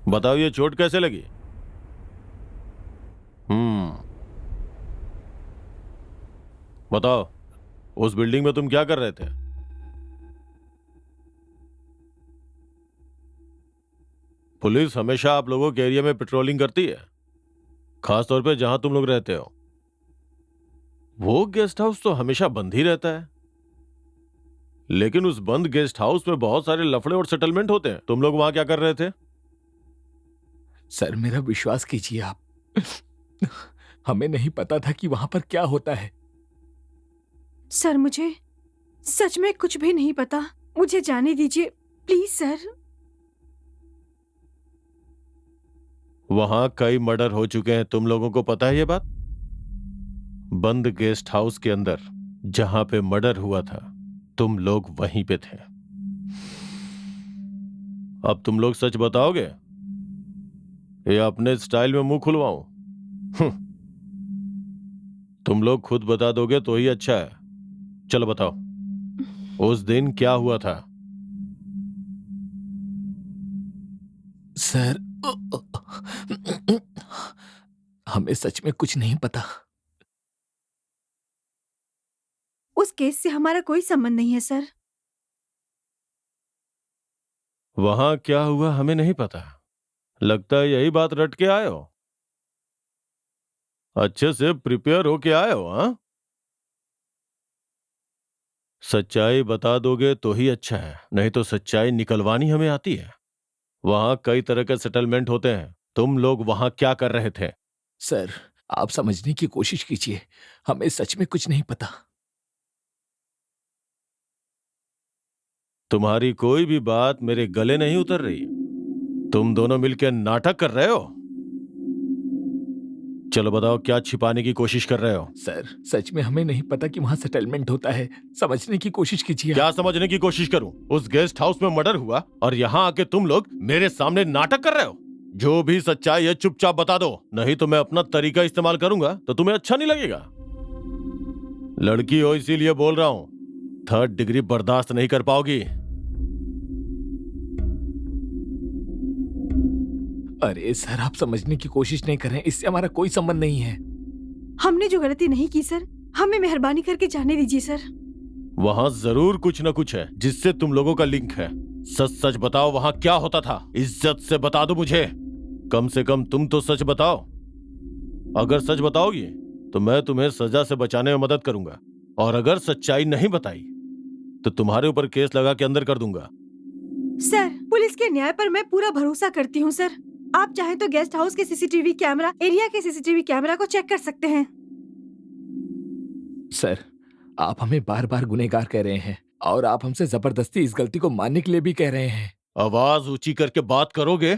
बताओ ये चोट कैसे लगी? बताओ, उस बिल्डिंग में तुम क्या कर रहे थे? पुलिस हमेशा आप लोगों के एरिया में पेट्रोलिंग करती है, खास तौर पे जहां तुम लोग रहते हो। वो गेस्ट हाउस तो हमेशा बंद ही रहता है, लेकिन उस बंद गेस्ट हाउस में बहुत सारे लफड़े और सेटलमेंट होते हैं। तुम लोग वहां क्या कर रहे थे? सर मेरा विश्वास कीजिए आप, हमें नहीं पता था कि वहां पर क्या होता है। सर मुझे सच में कुछ भी नहीं पता, मुझे जाने दीजिए प्लीज सर। वहां कई मर्डर हो चुके हैं, तुम लोगों को पता है ये बात? बंद गेस्ट हाउस के अंदर जहां पे मर्डर हुआ था, तुम लोग वहीं पे थे। अब तुम लोग सच बताओगे या अपने स्टाइल में मुंह खुलवाऊं? तुम लोग खुद बता दोगे तो ही अच्छा है। चलो बताओ, उस दिन क्या हुआ था? सर हमें सच में कुछ नहीं पता। उस केस से हमारा कोई संबंध नहीं है सर। वहां क्या हुआ हमें नहीं पता। लगता है यही बात रट के आए हो। अच्छे से प्रिपेयर होके आए हो, हाँ? सच्चाई बता दोगे तो ही अच्छा है, नहीं तो सच्चाई निकलवानी हमें आती है। वहां कई तरह के सेटलमेंट होते हैं, तुम लोग वहां क्या कर रहे थे? सर आप समझने की कोशिश कीजिए, हमें सच में कुछ नहीं पता। तुम्हारी कोई भी बात मेरे गले नहीं उतर रही। तुम दोनों मिलकर नाटक कर रहे हो। चलो बताओ, क्या छिपाने की कोशिश कर रहे हो? सर सच में हमें नहीं पता कि वहां सेटलमेंट होता है, समझने की कोशिश कीजिए क्या आप। समझने की कोशिश करूं? उस गेस्ट हाउस में मर्डर हुआ और यहाँ आके तुम लोग मेरे सामने नाटक कर रहे हो। जो भी सच्चाई है चुपचाप बता दो, नहीं तो मैं अपना तरीका इस्तेमाल करूंगा तो तुम्हें अच्छा नहीं लगेगा। लड़की हो इसीलिए बोल रहा हूं, 3rd डिग्री बर्दाश्त नहीं कर पाओगी। अरे सर आप समझने की कोशिश नहीं कर रहे हैं, इससे हमारा कोई संबंध नहीं है। हमने जो गलती नहीं की सर, हमें मेहरबानी करके जाने दीजिए सर। वहां जरूर कुछ न कुछ है जिससे तुम लोगों का लिंक है। सच सच बताओ, वहां क्या होता था? इज्जत से बता दो मुझे, कम से कम तुम तो सच बताओ। अगर सच बताओगी तो मैं तुम्हें सजा से बचाने में मदद करूंगा, और अगर सच्चाई नहीं बताई तो तुम्हारे ऊपर केस लगा के अंदर कर दूंगा। सर पुलिस के न्याय पर मैं पूरा भरोसा करती हूँ सर। आप चाहे तो गेस्ट हाउस के सीसीटीवी कैमरा, एरिया के सीसीटीवी कैमरा को चेक कर सकते हैं। सर आप हमें बार बार गुनहगार कह रहे हैं और आप हमसे जबरदस्ती इस गलती को मानने के लिए भी कह रहे हैं। आवाज ऊंची करके बात करोगे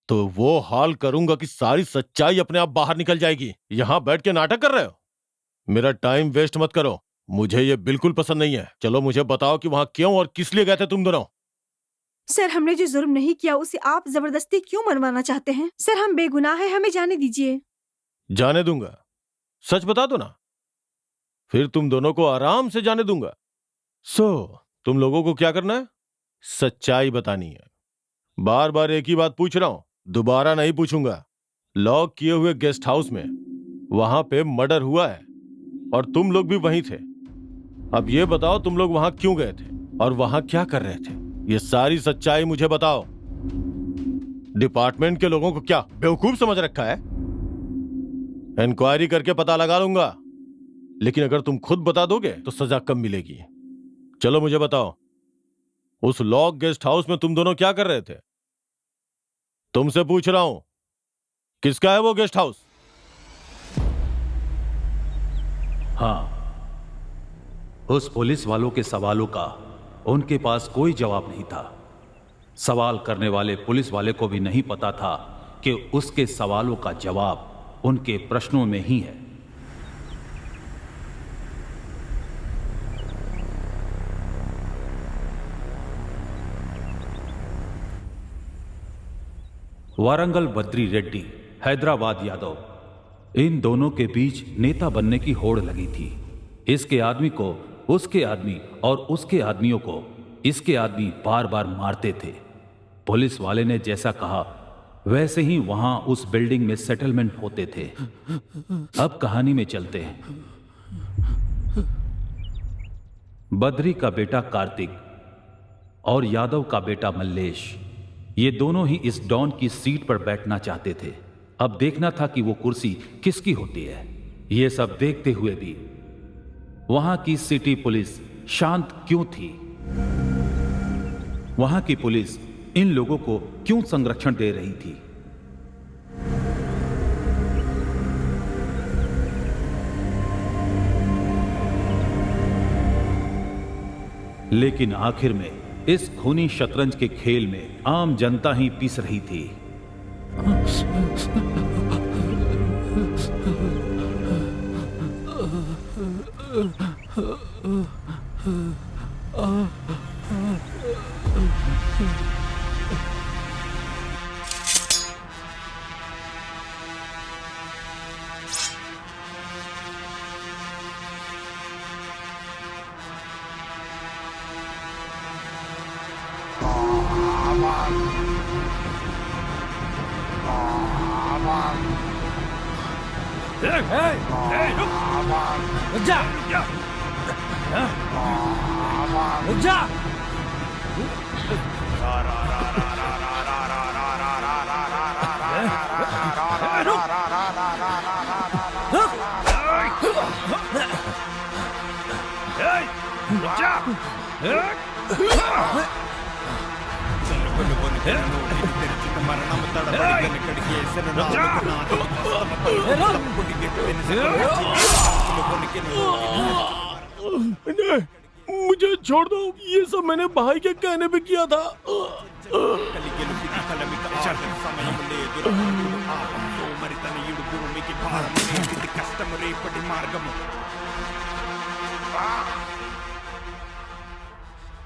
तो वो हाल करूंगा कि सारी सच्चाई अपने आप बाहर निकल जाएगी। यहां बैठ के नाटक कर रहे हो, मेरा टाइम वेस्ट मत करो। मुझे ये बिल्कुल पसंद नहीं है। चलो मुझे बताओ कि वहां क्यों और किस लिए गए थे तुम दोनों? सर हमने जो जुर्म नहीं किया उसे आप जबरदस्ती क्यों मनवाना चाहते हैं? सर हम बेगुनाह हैं, हमें जाने दीजिए। जाने दूंगा, सच बता दो ना, फिर तुम दोनों को आराम से जाने दूंगा। तुम लोगों को क्या करना है? सच्चाई बतानी है। बार बार एक ही बात पूछ रहा हूं, दोबारा नहीं पूछूंगा। लॉक किए हुए गेस्ट हाउस में वहां पे मर्डर हुआ है और तुम लोग भी वहीं थे। अब ये बताओ, तुम लोग वहां क्यों गए थे और वहां क्या कर रहे थे? ये सारी सच्चाई मुझे बताओ। डिपार्टमेंट के लोगों को क्या बेवकूफ समझ रखा है? इंक्वायरी करके पता लगा लूंगा, लेकिन अगर तुम खुद बता दोगे तो सजा कम मिलेगी। चलो मुझे बताओ, उस लॉक गेस्ट हाउस में तुम दोनों क्या कर रहे थे? तुमसे पूछ रहा हूं, किसका है वो गेस्ट हाउस? हाँ, उस पुलिस वालों के सवालों का उनके पास कोई जवाब नहीं था। सवाल करने वाले पुलिस वाले को भी नहीं पता था कि उसके सवालों का जवाब उनके प्रश्नों में ही है। वारंगल बद्री रेड्डी, हैदराबाद यादव, इन दोनों के बीच नेता बनने की होड़ लगी थी। इसके आदमी को उसके आदमी और उसके आदमियों को इसके आदमी बार बार मारते थे। पुलिस वाले ने जैसा कहा वैसे ही वहां उस बिल्डिंग में सेटलमेंट होते थे। अब कहानी में चलते हैं। बद्री का बेटा कार्तिक और यादव का बेटा मल्लेश, ये दोनों ही इस डॉन की सीट पर बैठना चाहते थे। अब देखना था कि वो कुर्सी किसकी होती है। ये सब देखते हुए भी वहां की सिटी पुलिस शांत क्यों थी? वहां की पुलिस इन लोगों को क्यों संरक्षण दे रही थी? लेकिन आखिर में इस खूनी शतरंज के खेल में आम जनता ही पिस रही थी। मुझे छोड़ दो, ये सब मैंने भाई के कहने पे किया था।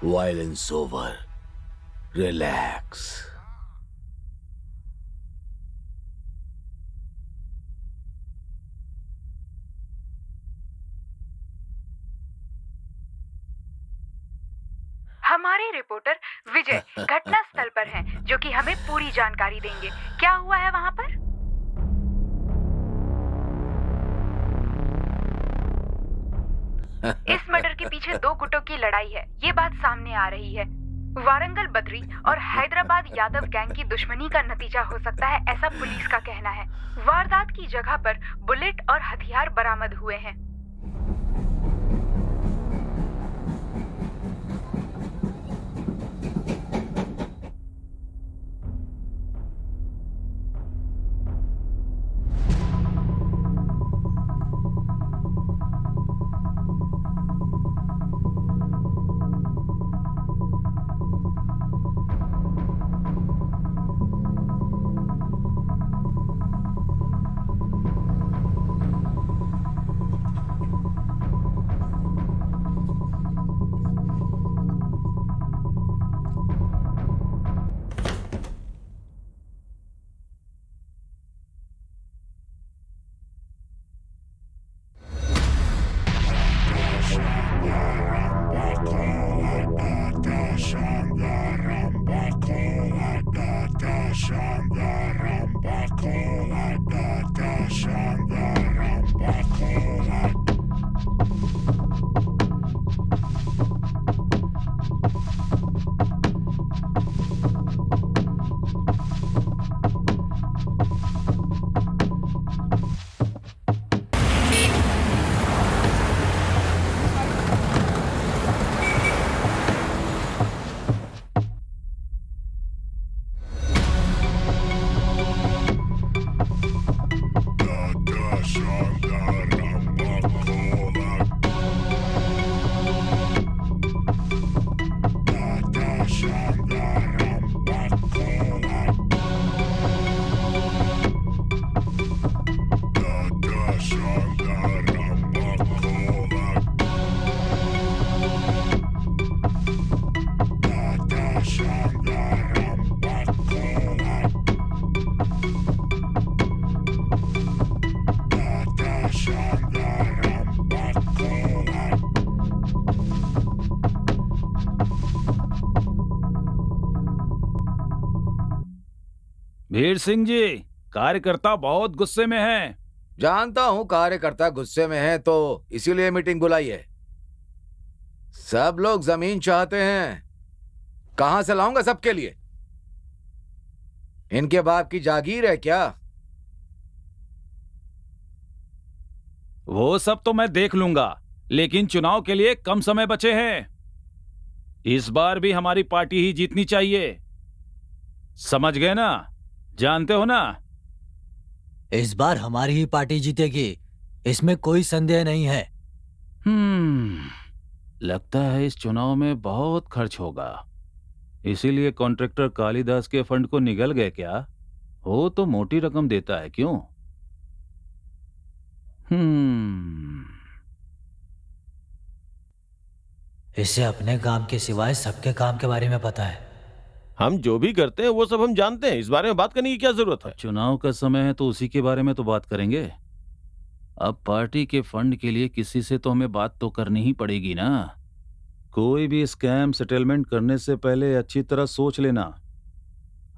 Violence over. Relax. हमारे रिपोर्टर विजय घटना स्थल पर हैं, जो कि हमें पूरी जानकारी देंगे। क्या हुआ है वहां पर? इस मर्डर के पीछे दो गुटों की लड़ाई है, ये बात सामने आ रही है। वारंगल बद्री और हैदराबाद यादव गैंग की दुश्मनी का नतीजा हो सकता है, ऐसा पुलिस का कहना है। वारदात की जगह पर बुलेट और हथियार बरामद हुए हैं। Shot. भीड़ सिंह जी, कार्यकर्ता बहुत गुस्से में हैं। जानता हूं कार्यकर्ता गुस्से में है, तो इसीलिए मीटिंग बुलाई है। सब लोग जमीन चाहते हैं, कहां से लाऊंगा सबके लिए? इनके बाप की जागीर है क्या? वो सब तो मैं देख लूंगा, लेकिन चुनाव के लिए कम समय बचे हैं। इस बार भी हमारी पार्टी ही जीतनी चाहिए, समझ गए ना? जानते हो ना? इस बार हमारी ही पार्टी जीतेगी, इसमें कोई संदेह नहीं है। लगता है इस चुनाव में बहुत खर्च होगा, इसीलिए कॉन्ट्रैक्टर कालिदास के फंड को निगल गए क्या? वो तो मोटी रकम देता है, क्यों? इसे अपने काम के सिवाय सबके काम के बारे में पता है। हम जो भी करते हैं वो सब हम जानते हैं, इस बारे में बात करने की क्या जरूरत है? चुनाव का समय है तो उसी के बारे में तो बात करेंगे। अब पार्टी के फंड के लिए किसी से तो हमें बात तो करनी ही पड़ेगी ना। कोई भी स्कैम सेटलमेंट करने से पहले अच्छी तरह सोच लेना।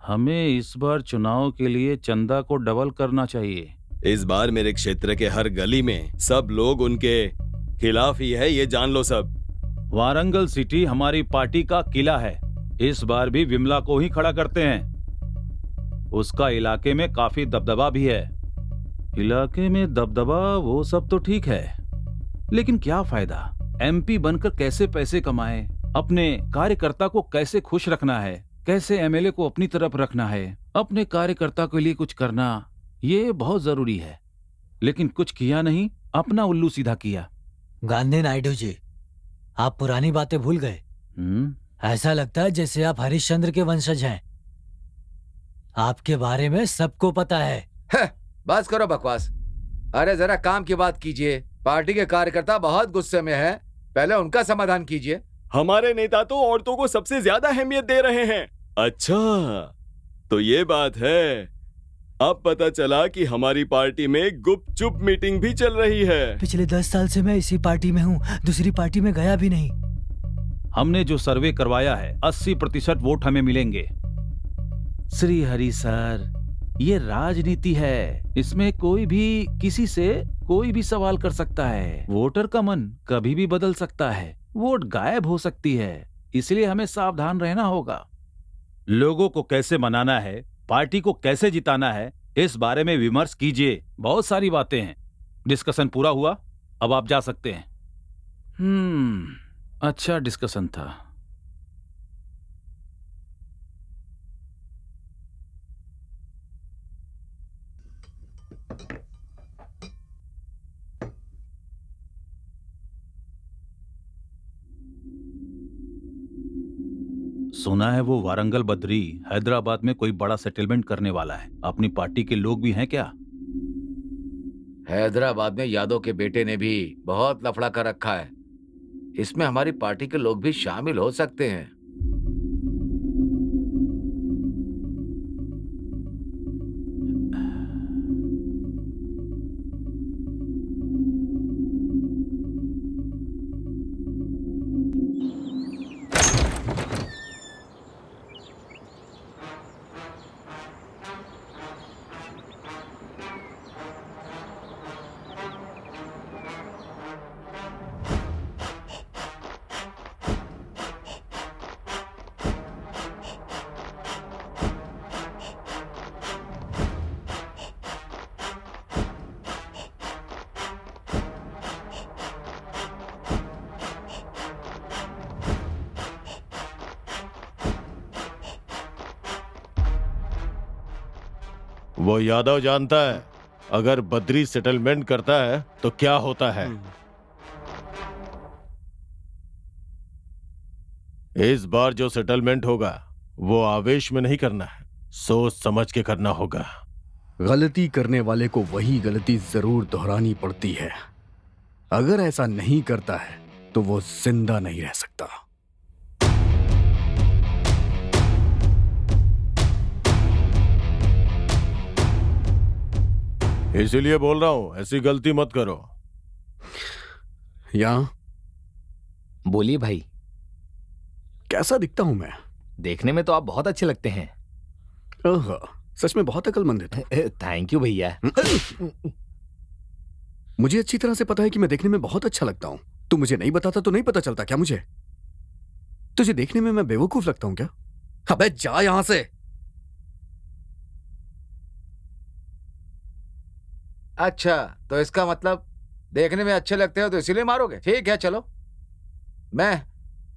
हमें इस बार चुनाव के लिए चंदा को डबल करना चाहिए। इस बार मेरे क्षेत्र के हर गली में सब लोग उनके खिलाफ ही है, ये जान लो सब। वारंगल सिटी हमारी पार्टी का किला है, इस बार भी विमला को ही खड़ा करते हैं। उसका इलाके में काफी दबदबा भी है। इलाके में दबदबा वो सब तो ठीक है, लेकिन क्या फायदा? एमपी बनकर कैसे पैसे कमाए, अपने कार्यकर्ता को कैसे खुश रखना है, कैसे एमएलए को अपनी तरफ रखना है, अपने कार्यकर्ता के लिए कुछ करना, ये बहुत जरूरी है। लेकिन कुछ किया नहीं, अपना उल्लू सीधा किया। गांधी नायडू जी, आप पुरानी बातें भूल गए। ऐसा लगता है जैसे आप हरिश्चंद्र के वंशज हैं। आपके बारे में सबको पता है। बस करो बकवास। अरे जरा काम की बात कीजिए। पार्टी के कार्यकर्ता बहुत गुस्से में हैं, पहले उनका समाधान कीजिए। हमारे नेता तो औरतों को सबसे ज्यादा अहमियत दे रहे हैं। अच्छा, तो ये बात है। अब पता चला कि हमारी पार्टी में गुपचुप मीटिंग भी चल रही है। पिछले 10 साल से मैं इसी पार्टी में हूँ, दूसरी पार्टी में गया भी नहीं। हमने जो सर्वे करवाया है 80% वोट हमें मिलेंगे। श्री हरि सर, ये राजनीति है, इसमें कोई भी किसी से कोई भी सवाल कर सकता है। वोटर का मन कभी भी बदल सकता है, वोट गायब हो सकती है, इसलिए हमें सावधान रहना होगा। लोगों को कैसे मनाना है, पार्टी को कैसे जिताना है, इस बारे में विमर्श कीजिए। बहुत सारी बातें हैं। डिस्कशन पूरा हुआ, अब आप जा सकते हैं। अच्छा डिस्कशन था। सुना है वो वारंगल बद्री हैदराबाद में कोई बड़ा सेटलमेंट करने वाला है। अपनी पार्टी के लोग भी हैं क्या? हैदराबाद में यादव के बेटे ने भी बहुत लफड़ा कर रखा है, इसमें हमारी पार्टी के लोग भी शामिल हो सकते हैं। वो यादव जानता है अगर बद्री सेटलमेंट करता है तो क्या होता है। इस बार जो सेटलमेंट होगा वो आवेश में नहीं करना है, सोच समझ के करना होगा। गलती करने वाले को वही गलती जरूर दोहरानी पड़ती है। अगर ऐसा नहीं करता है तो वो जिंदा नहीं रह सकता। इसीलिए बोल रहा हूं, ऐसी गलती मत करो। यहां बोलिए भाई। कैसा दिखता हूं मैं? देखने में तो आप बहुत अच्छे लगते हैं। ओह, सच में बहुत अक्लमंद है तू। थैंक यू भैया। मुझे अच्छी तरह से पता है कि मैं देखने में बहुत अच्छा लगता हूँ। तू मुझे नहीं बताता तो नहीं पता चलता क्या मुझे? तुझे देखने में मैं बेवकूफ लगता हूँ क्या? अबे जा यहां से। अच्छा, तो इसका मतलब देखने में अच्छे लगते हो तो इसीलिए मारोगे? ठीक है, चलो मैं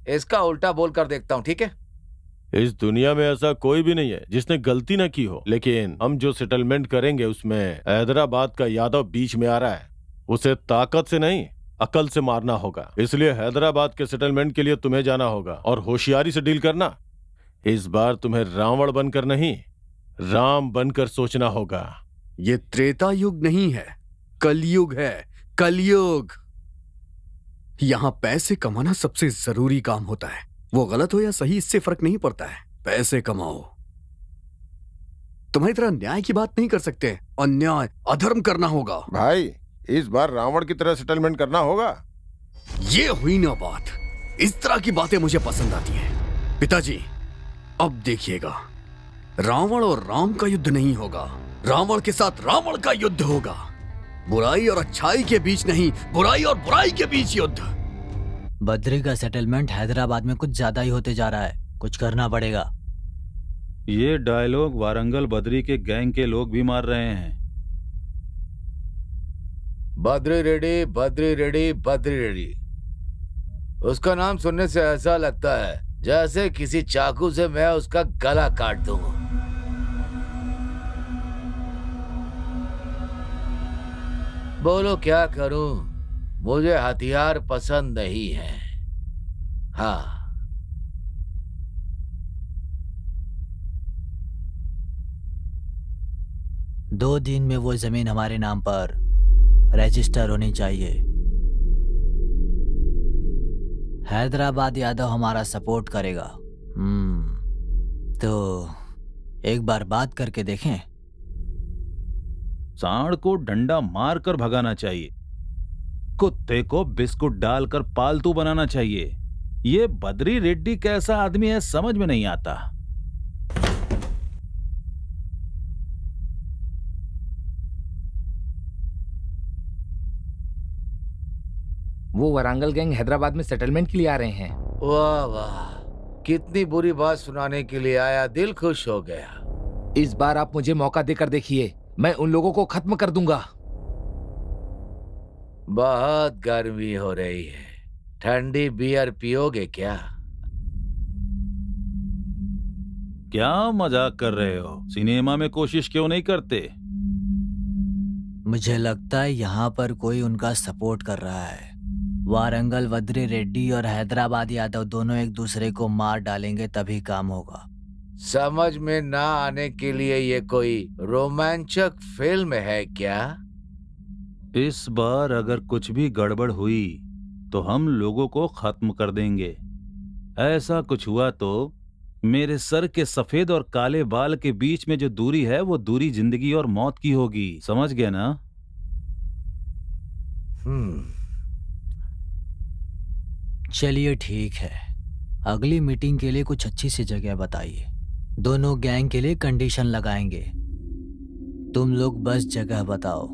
इसका उल्टा बोल कर देखता हूं, ठीक है? इस दुनिया में ऐसा कोई भी नहीं है जिसने गलती ना की हो, लेकिन हम जो सेटलमेंट करेंगे उसमें हैदराबाद का यादव बीच में आ रहा है। उसे ताकत से नहीं, अकल से मारना होगा। इसलिए हैदराबाद के सेटलमेंट के लिए तुम्हें जाना होगा और होशियारी से डील करना। इस बार तुम्हें रावण बनकर नहीं, राम बनकर सोचना होगा। ये त्रेता युग नहीं है, कलयुग है, कलयुग। यहां पैसे कमाना सबसे जरूरी काम होता है। वो गलत हो या सही इससे फर्क नहीं पड़ता है, पैसे कमाओ। तुम्हारी तरह न्याय की बात नहीं कर सकते, अन्याय अधर्म करना होगा। भाई, इस बार रावण की तरह सेटलमेंट करना होगा। ये हुई ना बात। इस तरह की बातें मुझे पसंद आती हैं। पिताजी, अब देखिएगा, रावण और राम का युद्ध नहीं होगा, रावण के साथ रावण का युद्ध होगा। बुराई और अच्छाई के बीच नहीं, बुराई और बुराई के बीच युद्ध। बद्री का सेटलमेंट हैदराबाद में कुछ ज्यादा ही होते जा रहा है, कुछ करना पड़ेगा। ये डायलॉग वारंगल बद्री के गैंग के लोग भी मार रहे हैं। बद्री रेड्डी, बद्री रेड्डी, बद्री रेड्डी। उसका नाम सुनने से ऐसा लगता है जैसे किसी चाकू से मैं उसका गला काट दूं। बोलो क्या करूं, मुझे हथियार पसंद नहीं है। हाँ, दो दिन में वो जमीन हमारे नाम पर रजिस्टर होनी चाहिए। हैदराबाद यादव हमारा सपोर्ट करेगा। तो एक बार बात करके देखें। सांड को डंडा मारकर भगाना चाहिए, कुत्ते को बिस्कुट डालकर पालतू बनाना चाहिए। ये बद्री रेड्डी कैसा आदमी है समझ में नहीं आता। वो वारंगल गैंग हैदराबाद में सेटलमेंट के लिए आ रहे हैं। वाह वाह, कितनी बुरी बात सुनाने के लिए आया, दिल खुश हो गया। इस बार आप मुझे मौका देकर देखिए, मैं उन लोगों को खत्म कर दूंगा। बहुत गर्मी हो रही है, ठंडी बियर पियोगे क्या? क्या मजाक कर रहे हो? सिनेमा में कोशिश क्यों नहीं करते? मुझे लगता है यहाँ पर कोई उनका सपोर्ट कर रहा है। वारंगल बद्री रेड्डी और हैदराबाद यादव दोनों एक दूसरे को मार डालेंगे तभी काम होगा। समझ में ना आने के लिए ये कोई रोमांचक फिल्म है क्या? इस बार अगर कुछ भी गड़बड़ हुई तो हम लोगों को खत्म कर देंगे। ऐसा कुछ हुआ तो मेरे सर के सफेद और काले बाल के बीच में जो दूरी है वो दूरी जिंदगी और मौत की होगी, समझ गया ना? चलिए ठीक है, अगली मीटिंग के लिए कुछ अच्छी सी जगह बताइए। दोनों गैंग के लिए कंडीशन लगाएंगे, तुम लोग बस जगह बताओ।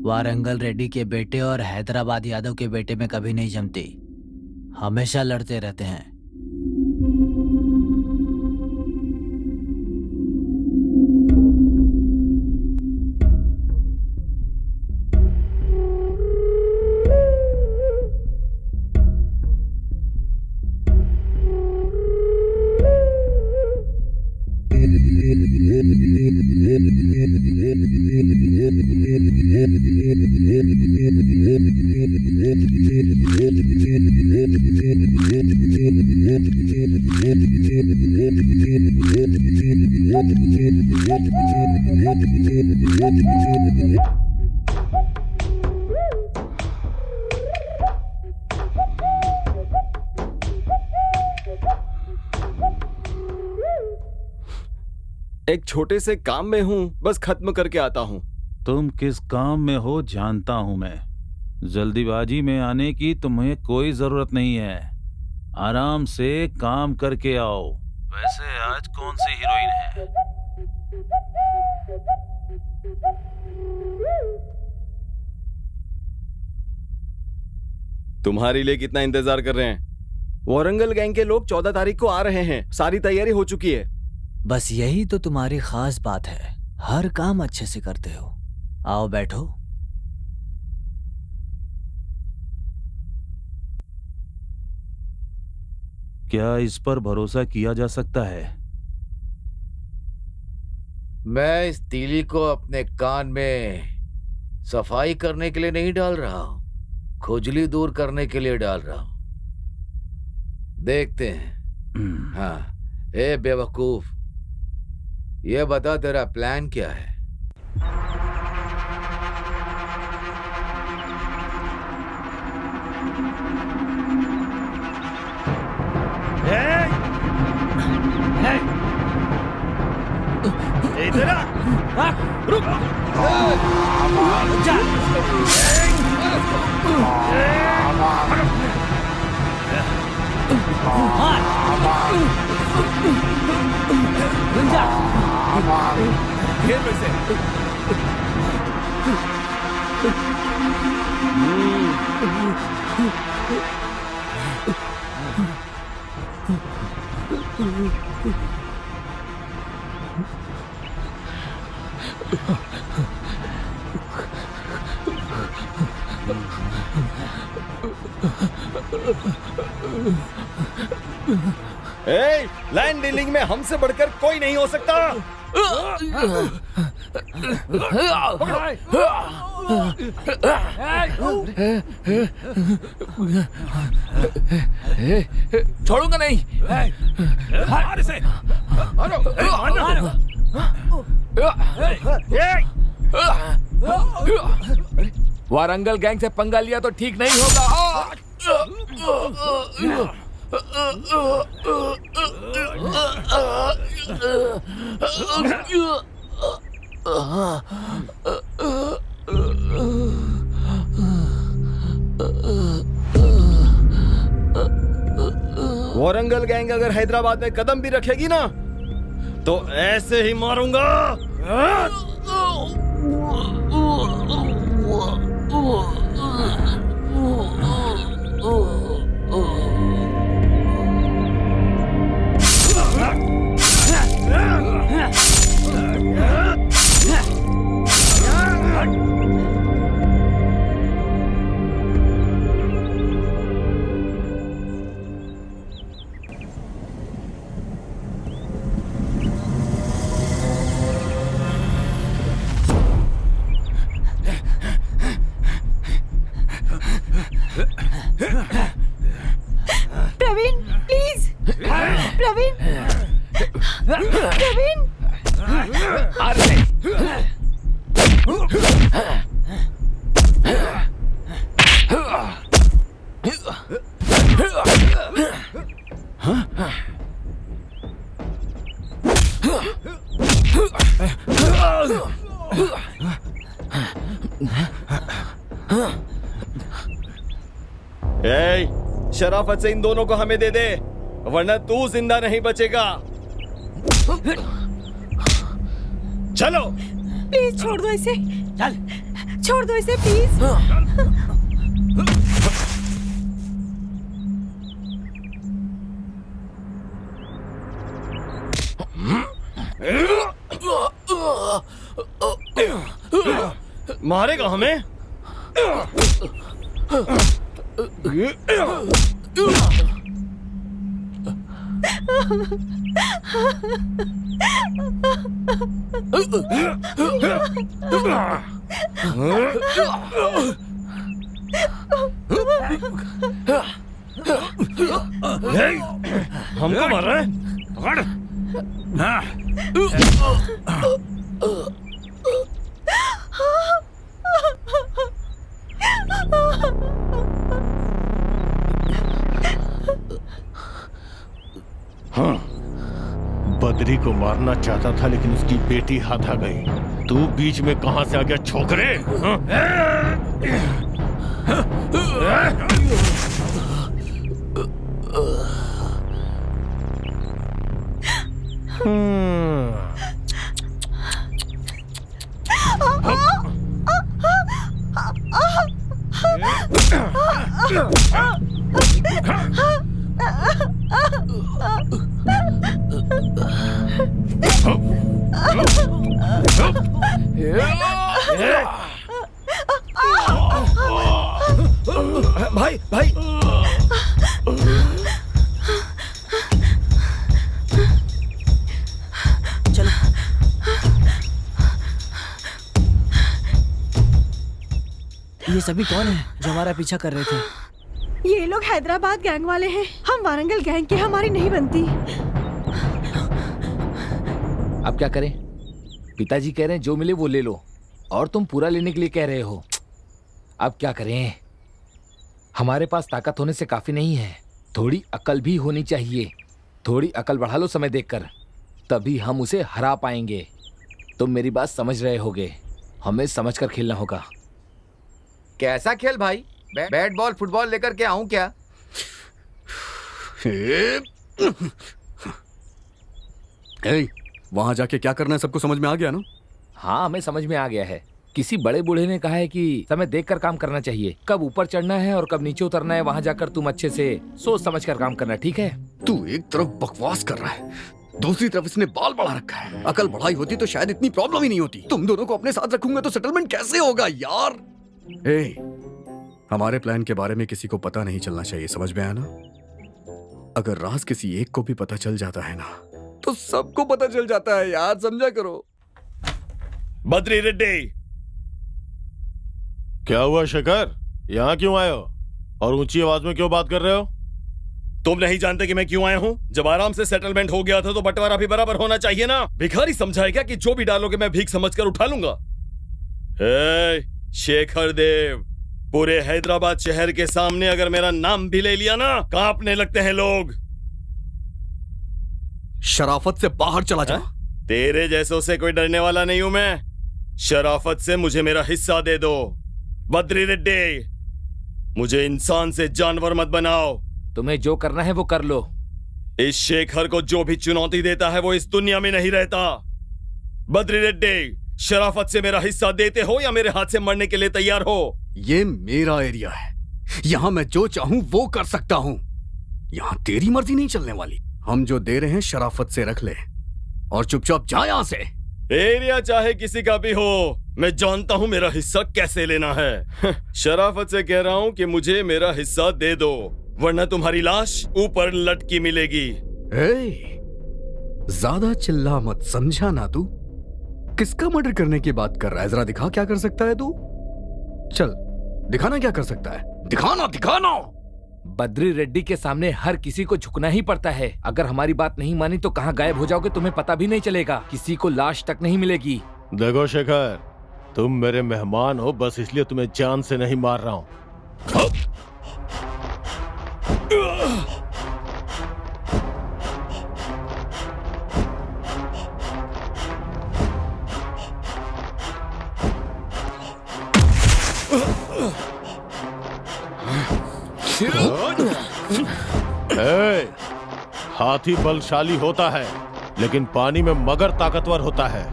वारंगल रेड्डी के बेटे और हैदराबाद यादव के बेटे में कभी नहीं जमती, हमेशा लड़ते रहते हैं। एक छोटे से काम में हूँ, बस खत्म करके आता हूँ। तुम किस काम में हो जानता हूं मैं। जल्दीबाजी में आने की तुम्हें कोई जरूरत नहीं है। आराम से काम करके आओ, वैसे आज कौन सी हीरोइन है? तुम्हारे लिए कितना इंतजार कर रहे हैं? वारंगल गैंग के लोग 14 तारीख को आ रहे हैं। सारी तैयारी हो चुकी है। बस यही तो तुम्हारी खास बात है, हर काम अच्छे से करते हो। आओ बैठो। क्या इस पर भरोसा किया जा सकता है? मैं इस तीली को अपने कान में सफाई करने के लिए नहीं डाल रहा हूं, खुजली दूर करने के लिए डाल रहा हूं। देखते हैं। हाँ, ए बेवकूफ, ये बता तेरा प्लान क्या है? इधर आ! रुक! घेर में से। लैंड डीलिंग में हमसे बढ़कर कोई नहीं हो सकता। छोड़ूंगा नहीं। मार इसे। वारंगल गैंग से पंगा लिया तो ठीक नहीं होगा। वारंगल गैंग अगर हैदराबाद में कदम भी रखेगी ना तो ऐसे ही मारूंगा। प्रवीण, प्लीज। प्रवीण, प्रवीण। शराफत से इन दोनों को हमें दे दे, वरना तू जिंदा नहीं बचेगा। चलो। प्लीज छोड़ दो इसे। चल, छोड़ दो इसे प्लीज। मारेगा हमें? हमको मार रहा है? पकड़। हाँ, बद्री को मारना चाहता था लेकिन उसकी बेटी हाथ आ गई। तू बीच में कहां से आ गया छोकरे? भाई भाई चलो। ये सभी कौन है जो हमारा पीछा कर रहे थे? ये लोग हैदराबाद गैंग वाले हैं। हम वारंगल गैंग के, हमारी नहीं बनती। अब क्या करें? पिताजी कह रहे हैं जो मिले वो ले लो, और तुम पूरा लेने के लिए कह रहे हो। अब क्या करें? हमारे पास ताकत होने से काफी नहीं है, थोड़ी अकल भी होनी चाहिए। थोड़ी अकल बढ़ा लो समय देखकर, तभी हम उसे हरा पाएंगे। तुम मेरी बात समझ रहे होगे, हमें समझकर खेलना होगा। कैसा खेल भाई? बैट बॉल फुटबॉल लेकर के आऊं क्या? वहां जाके क्या करना है सबको समझ में आ गया ना? हाँ, हमें समझ में आ गया है। किसी बड़े बूढ़े ने कहा है कि समय देखकर काम करना चाहिए, कब ऊपर चढ़ना है और कब नीचे उतरना है। वहां जाकर तुम अच्छे से सोच समझ कर काम करना, ठीक है? तू एक तरफ बकवास कर रहा है, दूसरी तरफ इसने बाल बढ़ा रखा है। अकल बढ़ाई होती तो शायद इतनी प्रॉब्लम ही नहीं होती। तुम दोनों को अपने साथ रखूंगा तो सेटलमेंट कैसे होगा यार? हमारे प्लान के बारे में किसी को पता नहीं चलना चाहिए, समझ में आया ना? अगर राज किसी एक को भी पता चल जाता है ना, तो सबको पता चल जाता है यार, समझा करो। बद्री रेड्डी, क्या हुआ शेखर? यहाँ क्यों आए हो और ऊंची आवाज में क्यों बात कर रहे हो? तुम नहीं जानते कि मैं क्यों आया हूं? जब आराम से सेटलमेंट हो गया था तो बंटवारा भी बराबर होना चाहिए ना। भिखारी समझा क्या कि जो भी डालोगे मैं भीख समझकर उठा लूंगा? शेखर देव, पूरे हैदराबाद शहर के सामने अगर मेरा नाम भी ले लिया ना, कांपने लगते हैं लोग। शराफत से बाहर चला जा। तेरे जैसों से कोई डरने वाला नहीं हूं मैं। शराफत से मुझे मेरा हिस्सा दे दो। बद्री रेड्डी, मुझे इंसान से जानवर मत बनाओ। तुम्हें जो करना है वो कर लो। इस शेखर को जो भी चुनौती देता है वो इस दुनिया में नहीं रहता। बद्री रेड्डी, शराफत से मेरा हिस्सा देते हो या मेरे हाथ से मरने के लिए तैयार हो? ये मेरा एरिया है, यहां मैं जो चाहूं वो कर सकता हूं। यहां तेरी मर्जी नहीं चलने वाली। हम जो दे रहे हैं शराफत से रख ले और चुपचाप जा यहां से। एरिया चाहे किसी का भी हो, मैं जानता हूं मेरा हिस्सा कैसे लेना है। शराफत से कह रहा हूं कि मुझे मेरा हिस्सा दे दो, वरना तुम्हारी लाश ऊपर लटकी मिलेगी। ज्यादा चिल्ला मत, समझा ना तू? किसका मर्डर करने की बात कर रहा है? जरा दिखा क्या कर सकता है तू। चल दिखाना क्या कर सकता है, दिखाना दिखाना। बद्री रेड्डी के सामने हर किसी को झुकना ही पड़ता है। अगर हमारी बात नहीं मानी तो कहाँ गायब हो जाओगे तुम्हें पता भी नहीं चलेगा, किसी को लाश तक नहीं मिलेगी। देखो शेखर, तुम मेरे मेहमान हो, बस इसलिए तुम्हें जान से नहीं मार रहा हूं। हाथी बलशाली होता है लेकिन पानी में मगर ताकतवर होता है।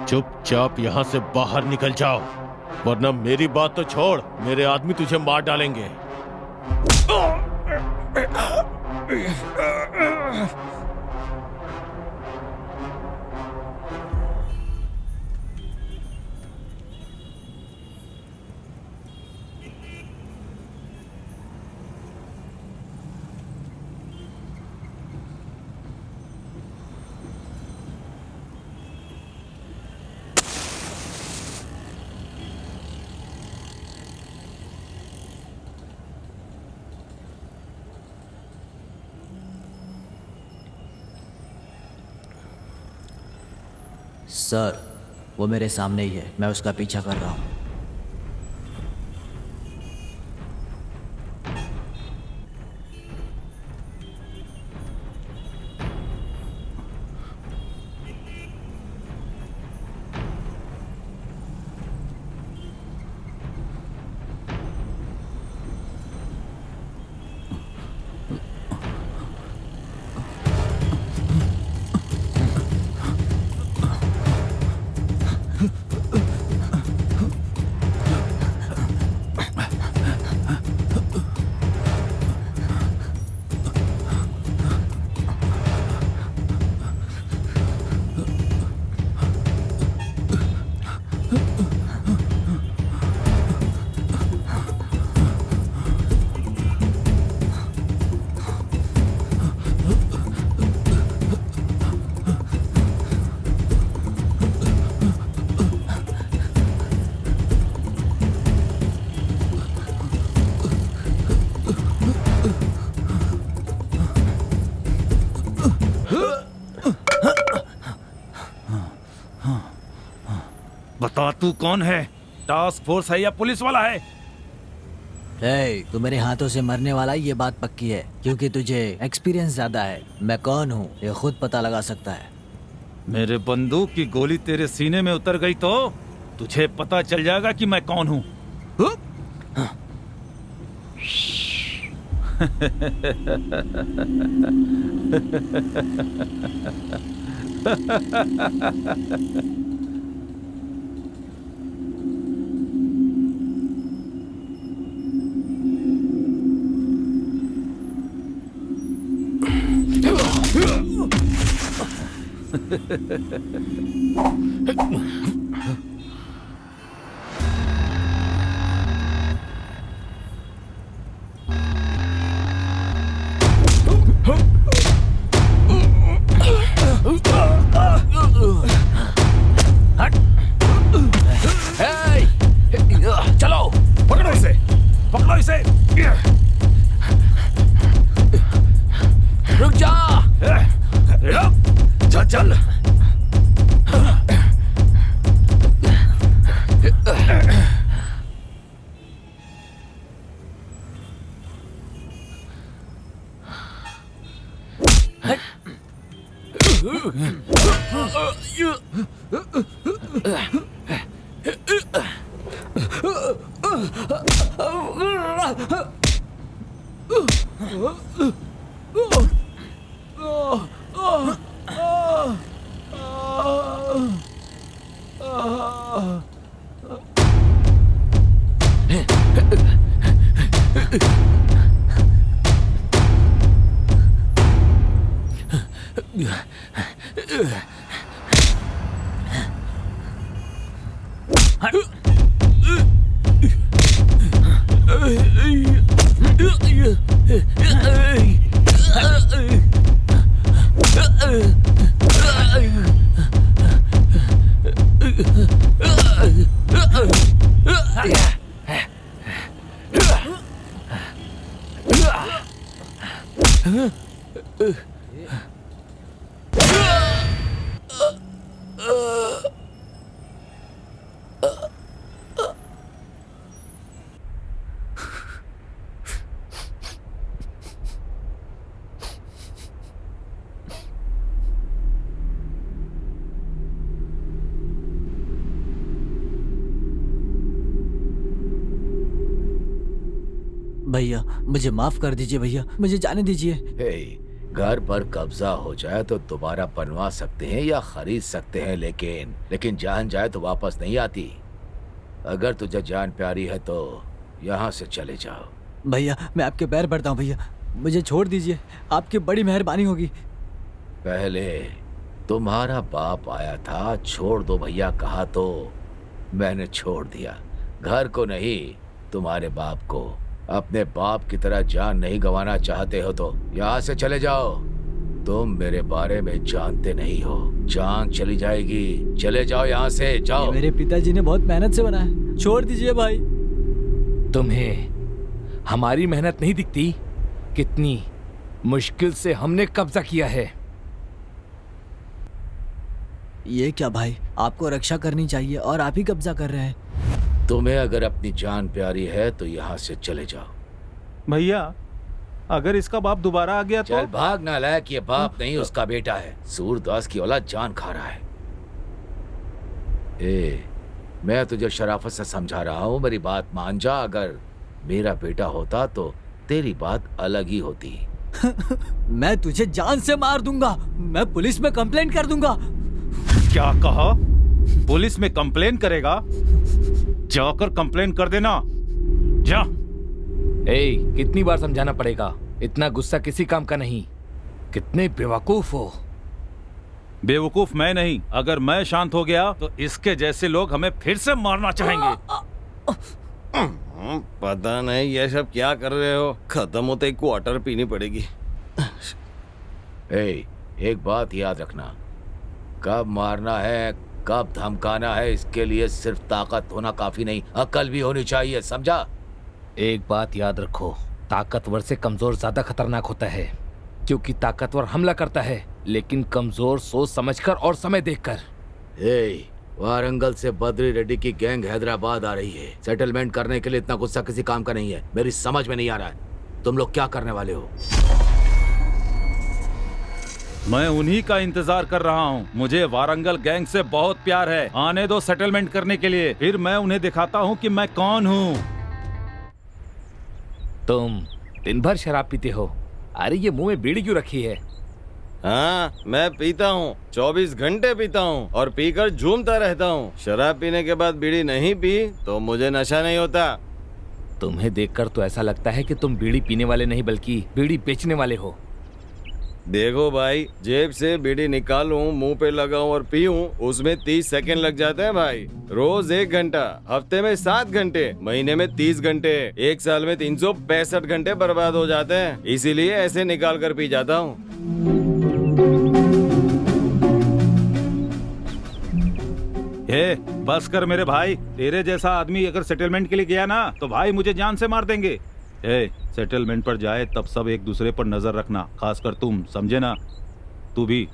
चुपचाप यहां से बाहर निकल जाओ, वरना मेरी बात तो छोड़, मेरे आदमी तुझे मार डालेंगे। सर, वो मेरे सामने ही है, मैं उसका पीछा कर रहा हूँ। बता तू कौन है? टास्क फोर्स है या पुलिस वाला है? तू मेरे हाथों से मरने वाला है, ये बात पक्की है, क्योंकि तुझे एक्सपीरियंस ज्यादा है। मैं कौन हूँ ये खुद पता लगा सकता है। मेरे बंदूक की गोली तेरे सीने में उतर गई तो तुझे पता चल जाएगा कि मैं कौन हूँ। चलो पकड़ो इसे, पकड़ो इसे। रुक जा। चल चल। भैया मुझे माफ कर दीजिए, भैया मुझे जाने दीजिए। हे, घर पर कब्जा हो जाए तो दोबारा बनवा सकते हैं या खरीद सकते हैं, लेकिन जान जाए तो वापस नहीं आती। अगर तुझे जान प्यारी है तो यहाँ से चले जाओ। भैया मैं आपके पैर पड़ता हूँ, भैया मुझे छोड़ दीजिए, आपकी बड़ी मेहरबानी होगी। पहले तुम्हारा बाप आया था, छोड़ दो भैया कहा तो मैंने छोड़ दिया। घर को नहीं, तुम्हारे बाप को। अपने बाप की तरह जान नहीं गंवाना चाहते हो तो यहाँ से चले जाओ। तुम मेरे बारे में जानते नहीं हो, जान चली जाएगी। चले जाओ यहाँ से, जाओ। मेरे पिताजी ने बहुत मेहनत से बनाया, छोड़ दीजिए भाई। तुम्हें हमारी मेहनत नहीं दिखती? कितनी मुश्किल से हमने कब्जा किया है। ये क्या भाई, आपको रक्षा करनी चाहिए और आप ही कब्जा कर रहे हैं। तुम्हें अगर अपनी जान प्यारी है तो यहाँ से चले जाओ। भैया अगर इसका बाप दोबारा आ गया तो? चल भाग नालायक, ये बाप नहीं उसका बेटा है। सूरदास की औलाद जान खा रहा है। मैं तुझे शराफत से समझा रहा हूँ, मेरी बात मान जा। अगर मेरा बेटा होता तो तेरी बात अलग ही होती। मैं तुझे जान से मार दूंगा, मैं पुलिस में कंप्लेंट कर दूंगा। क्या कहा? पुलिस में कंप्लेन करेगा? जाकर कंप्लेन कर देना, जा। कितनी बार समझाना पड़ेगा? इतना गुस्सा किसी काम का नहीं। कितने बेवकूफ हो। बेवकूफ मैं नहीं, अगर मैं शांत हो गया तो इसके जैसे लोग हमें फिर से मारना चाहेंगे। पता नहीं ये सब क्या कर रहे हो, खत्म होते ही क्वार्टर पीनी पड़ेगी। एक बात याद रखना, कब मारना है कब धमकाना है, इसके लिए सिर्फ ताकत होना काफी नहीं, अकल भी होनी चाहिए, समझा? एक बात याद रखो, ताकतवर से कमजोर ज्यादा खतरनाक होता है, क्योंकि ताकतवर हमला करता है लेकिन कमजोर सोच समझकर और समय देखकर। वारंगल से बद्री रेड्डी की गैंग हैदराबाद आ रही है। सेटलमेंट करने के लिए इतना गुस्सा किसी काम का नहीं है। मेरी समझ में नहीं आ रहा है तुम लोग क्या करने वाले हो। मैं उन्हीं का इंतजार कर रहा हूँ। मुझे वारंगल गैंग से बहुत प्यार है। आने दो सेटलमेंट करने के लिए, फिर मैं उन्हें दिखाता हूँ कि मैं कौन हूँ। तुम दिन भर शराब पीते हो। अरे ये मुंह में बीड़ी क्यों रखी है? हाँ, मैं पीता हूँ, 24 घंटे पीता हूँ और पीकर झूमता रहता हूँ। शराब पीने के बाद बीड़ी नहीं पी तो मुझे नशा नहीं होता। तुम्हें देखकर तो ऐसा लगता है कि तुम बीड़ी पीने वाले नहीं बल्कि बीड़ी बेचने वाले हो। देखो भाई, जेब से बीड़ी निकालूं, मुंह पे लगाऊं और पीऊं, उसमें 30 सेकंड लग जाते हैं भाई। रोज 1 घंटा, हफ्ते में 7 घंटे, महीने में 30 घंटे, एक साल में 365 घंटे बर्बाद हो जाते हैं। इसीलिए ऐसे निकाल कर पी जाता हूँ। हे, बस कर मेरे भाई। तेरे जैसा आदमी अगर सेटलमेंट के लिए गया ना तो भाई मुझे जान से मार देंगे। सेटलमेंट पर जाए तब सब एक दूसरे पर नजर रखना, खासकर तुम, समझे ना? तू भी।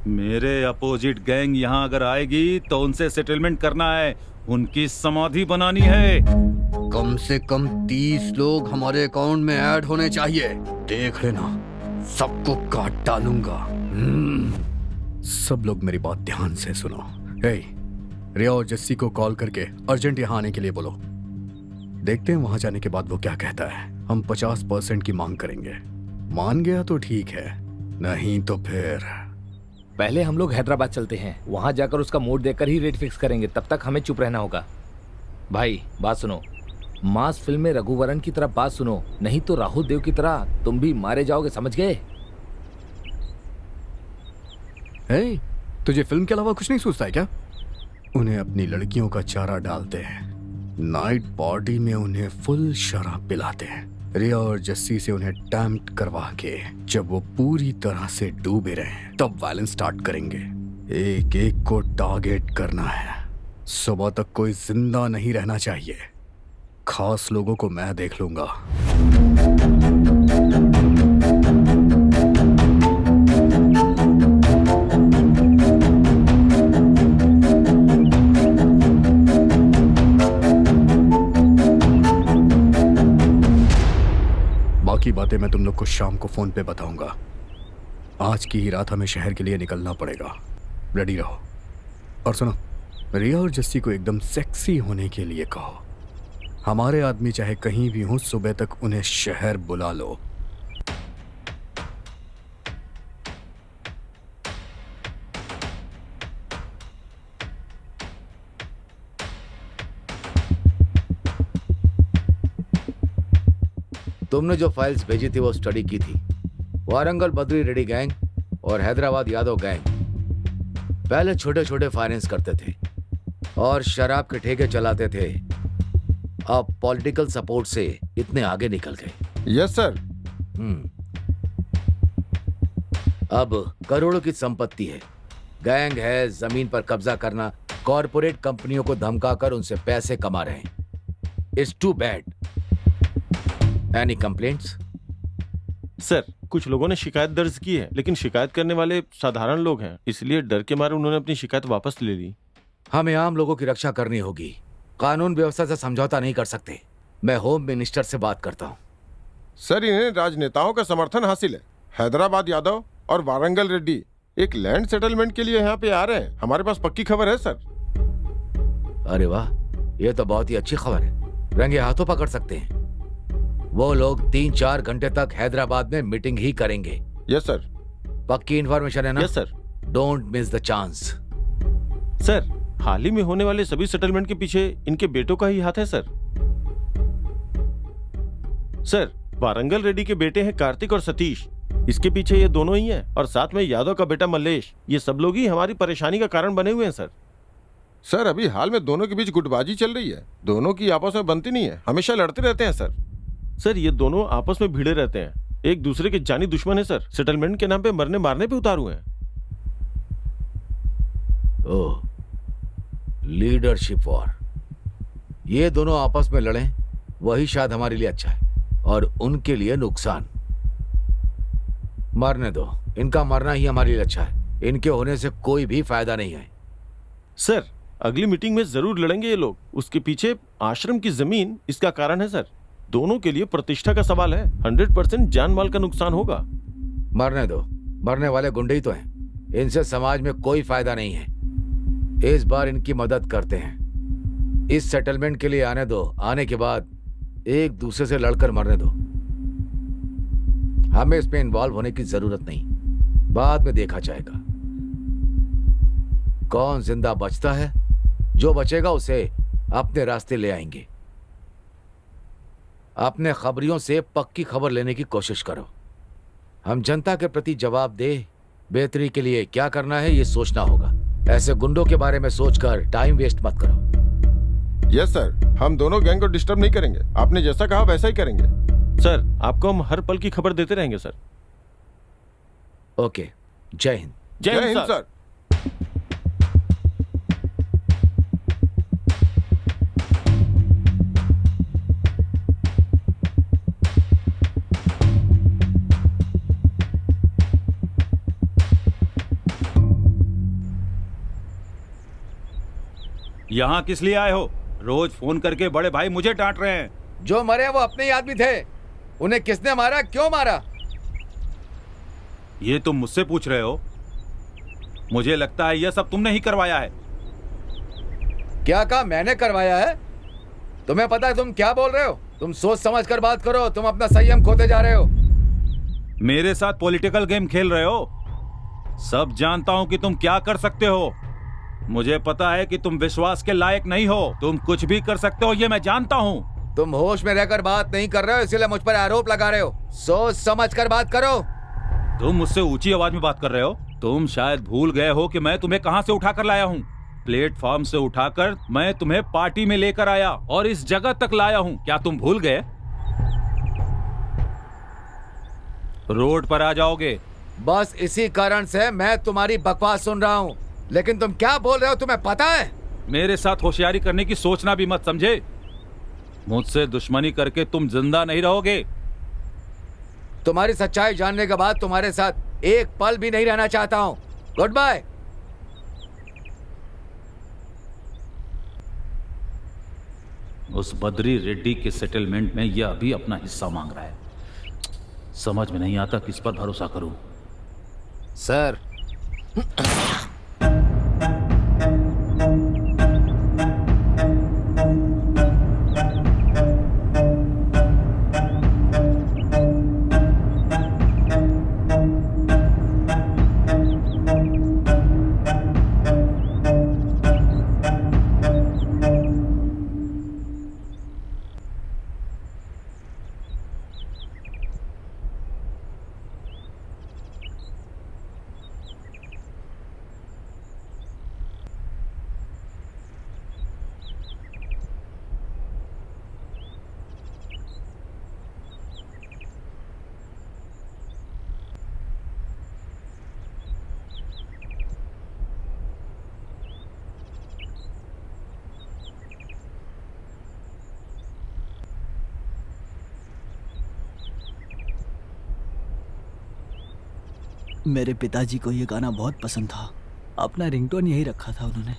मेरे अपोजिट गैंग यहाँ अगर आएगी तो उनसे सेटलमेंट करना है, उनकी समाधि बनानी है। कम से कम 30 लोग हमारे अकाउंट में ऐड होने चाहिए। देख लेना, सबको काट डालूंगा। सब लोग मेरी बात ध्यान से सुनो। हे, रिया और जस्सी को कॉल करके अर्जेंट यहाँ आने के लिए बोलो। देखते हैं वहां जाने के बाद वो क्या कहता है। हम 50% की मांग करेंगे। मान गया तो ठीक है, नहीं तो फिर पहले हम लोग हैदराबाद चलते हैं, वहां जाकर उसका मूड देखकर ही रेट फिक्स करेंगे। तब तक हमें चुप रहना होगा। भाई बात सुनो, मास फिल्म में रघुवरन की तरह बात सुनो, नहीं तो राहुल देव की तरह तुम भी मारे जाओगे, समझ गए? हे, तुझे फिल्म के अलावा कुछ नहीं सोचता है क्या? उन्हें अपनी लड़कियों का चारा डालते हैं, नाइट पार्टी में उन्हें फुल शराब पिलाते हैं, रिया और जस्सी से उन्हें टैम्प्ट करवा के जब वो पूरी तरह से डूबे रहे तब वायलेंस स्टार्ट करेंगे। एक एक को टारगेट करना है। सुबह तक कोई जिंदा नहीं रहना चाहिए। खास लोगों को मैं देख लूंगा। बाकी बातें मैं तुम लोग को शाम को फोन पे बताऊंगा। आज की ही रात हमें शहर के लिए निकलना पड़ेगा। रेडी रहो। और सुनो, रिया और जस्सी को एकदम सेक्सी होने के लिए कहो। हमारे आदमी चाहे कहीं भी हों, सुबह तक उन्हें शहर बुला लो। तुमने जो फाइल्स भेजी थी वो स्टडी की थी। वारंगल बद्री रेड्डी गैंग और हैदराबाद यादव गैंग पहले छोटे छोटे फाइनेंस करते थे और शराब के ठेके चलाते थे। अब पॉलिटिकल सपोर्ट से इतने आगे निकल गए। Yes sir. अब करोड़ों की संपत्ति है, गैंग है, जमीन पर कब्जा करना, कॉरपोरेट कंपनियों को धमकाकर उनसे पैसे कमा रहे हैं। It's too bad. Any complaints? Sir, कुछ लोगों ने शिकायत दर्ज की है, लेकिन शिकायत करने वाले साधारण लोग हैं, इसलिए डर के मारे उन्होंने अपनी शिकायत वापस ले ली। हमें आम लोगों की रक्षा करनी होगी, कानून व्यवस्था से समझौता नहीं कर सकते। मैं होम मिनिस्टर से बात करता हूँ। सर, इन्हें राजनेताओं का समर्थन हासिल है। हैदराबाद यादव और वारंगल रेड्डी एक लैंड सेटलमेंट के लिए यहाँ पे आ रहे हैं। हमारे पास पक्की खबर है सर। अरे वाह, ये तो बहुत ही अच्छी खबर है। रंगे हाथों पकड़ सकते हैं। वो लोग 3-4 घंटे तक हैदराबाद में मीटिंग ही करेंगे। Yes sir. पक्की इन्फॉर्मेशन है ना? Yes sir. Don't miss the chance. Sir, हाल ही में होने वाले सभी सेटलमेंट के पीछे इनके बेटों का ही हाथ है सर। सर, वारंगल रेड्डी के बेटे हैं कार्तिक और सतीश, इसके पीछे ये दोनों ही हैं, और साथ में यादव का बेटा मल्लेश। ये सब लोग ही हमारी परेशानी का कारण बने हुए हैं सर। सर, अभी हाल में दोनों के बीच गुटबाजी चल रही है। दोनों की आपस में बनती नहीं है, हमेशा लड़ते रहते हैं सर। सर, ये दोनों आपस में भिड़े रहते हैं, एक दूसरे के जानी दुश्मन है सर। सेटलमेंट के नाम पे मरने मारने पे उतारू हैं। ओह, लीडरशिप वॉर। ये दोनों आपस में लड़ें, वही शायद हमारे लिए अच्छा है और उनके लिए नुकसान। मरने दो, इनका मरना ही हमारे लिए अच्छा है। इनके होने से कोई भी फायदा नहीं है। सर अगली मीटिंग में जरूर लड़ेंगे ये लोग। उसके पीछे आश्रम की जमीन इसका कारण है सर। दोनों के लिए प्रतिष्ठा का सवाल है। 100% जान माल का नुकसान होगा। मरने दो, मरने वाले गुंडे ही तो हैं। इनसे समाज में कोई फायदा नहीं है। इस बार इनकी मदद करते हैं। इस सेटलमेंट के लिए आने दो। आने के बाद एक दूसरे से लड़कर मरने दो। हमें इसमें इन्वॉल्व होने की जरूरत नहीं। बाद में देखा जाएगा कौन जिंदा बचता है। जो बचेगा उसे अपने रास्ते ले आएंगे। अपने खबरियों से पक्की खबर लेने की कोशिश करो। हम जनता के प्रति जवाबदेह बेहतरी के लिए क्या करना है ये सोचना होगा। ऐसे गुंडों के बारे में सोचकर टाइम वेस्ट मत करो। यस सर, हम दोनों गैंग को डिस्टर्ब नहीं करेंगे। आपने जैसा कहा वैसा ही करेंगे। सर आपको हम हर पल की खबर देते रहेंगे सर। ओके, जय हिंद। जय हिंद सर। यहाँ किस लिए आए हो? रोज फोन करके बड़े भाई मुझे डांट रहे हैं। जो मरे वो अपने ही आदमी थे। उन्हें किसने मारा, क्यों मारा? ये तुम मुझसे पूछ रहे हो? मुझे लगता है यह सब तुमने ही करवाया है। क्या कहा मैंने करवाया है? तुम्हें पता है तुम क्या बोल रहे हो? तुम सोच समझ कर बात करो। तुम अपना संयम खोते जा रहे हो। मेरे साथ पॉलिटिकल गेम खेल रहे हो। सब जानता हूं कि तुम क्या कर सकते हो। मुझे पता है कि तुम विश्वास के लायक नहीं हो। तुम कुछ भी कर सकते हो, ये मैं जानता हूँ। तुम होश में रहकर बात नहीं कर रहे हो, इसीलिए मुझ पर आरोप लगा रहे हो। सोच समझ कर बात करो। तुम मुझसे ऊंची आवाज में बात कर रहे हो। तुम शायद भूल गए हो कि मैं तुम्हें कहां से उठाकर लाया हूँ। प्लेटफॉर्म से उठाकर मैं तुम्हें पार्टी में लेकर आया और इस जगह तक लाया हूँ। क्या तुम भूल गए? रोड पर आ जाओगे। बस इसी कारण से मैं तुम्हारी बकवास सुन रहा हूँ। लेकिन तुम क्या बोल रहे हो तुम्हें पता है? मेरे साथ होशियारी करने की सोचना भी मत, समझे? मुझसे दुश्मनी करके तुम जिंदा नहीं रहोगे। तुम्हारी सच्चाई जानने के बाद तुम्हारे साथ एक पल भी नहीं रहना चाहता हूँ। Goodbye. उस बद्री रेड्डी के सेटलमेंट में यह अभी अपना हिस्सा मांग रहा है। समझ में नहीं आता किस पर भरोसा करूं। सर मेरे पिताजी को ये गाना बहुत पसंद था। अपना रिंगटोन यही रखा था उन्होंने।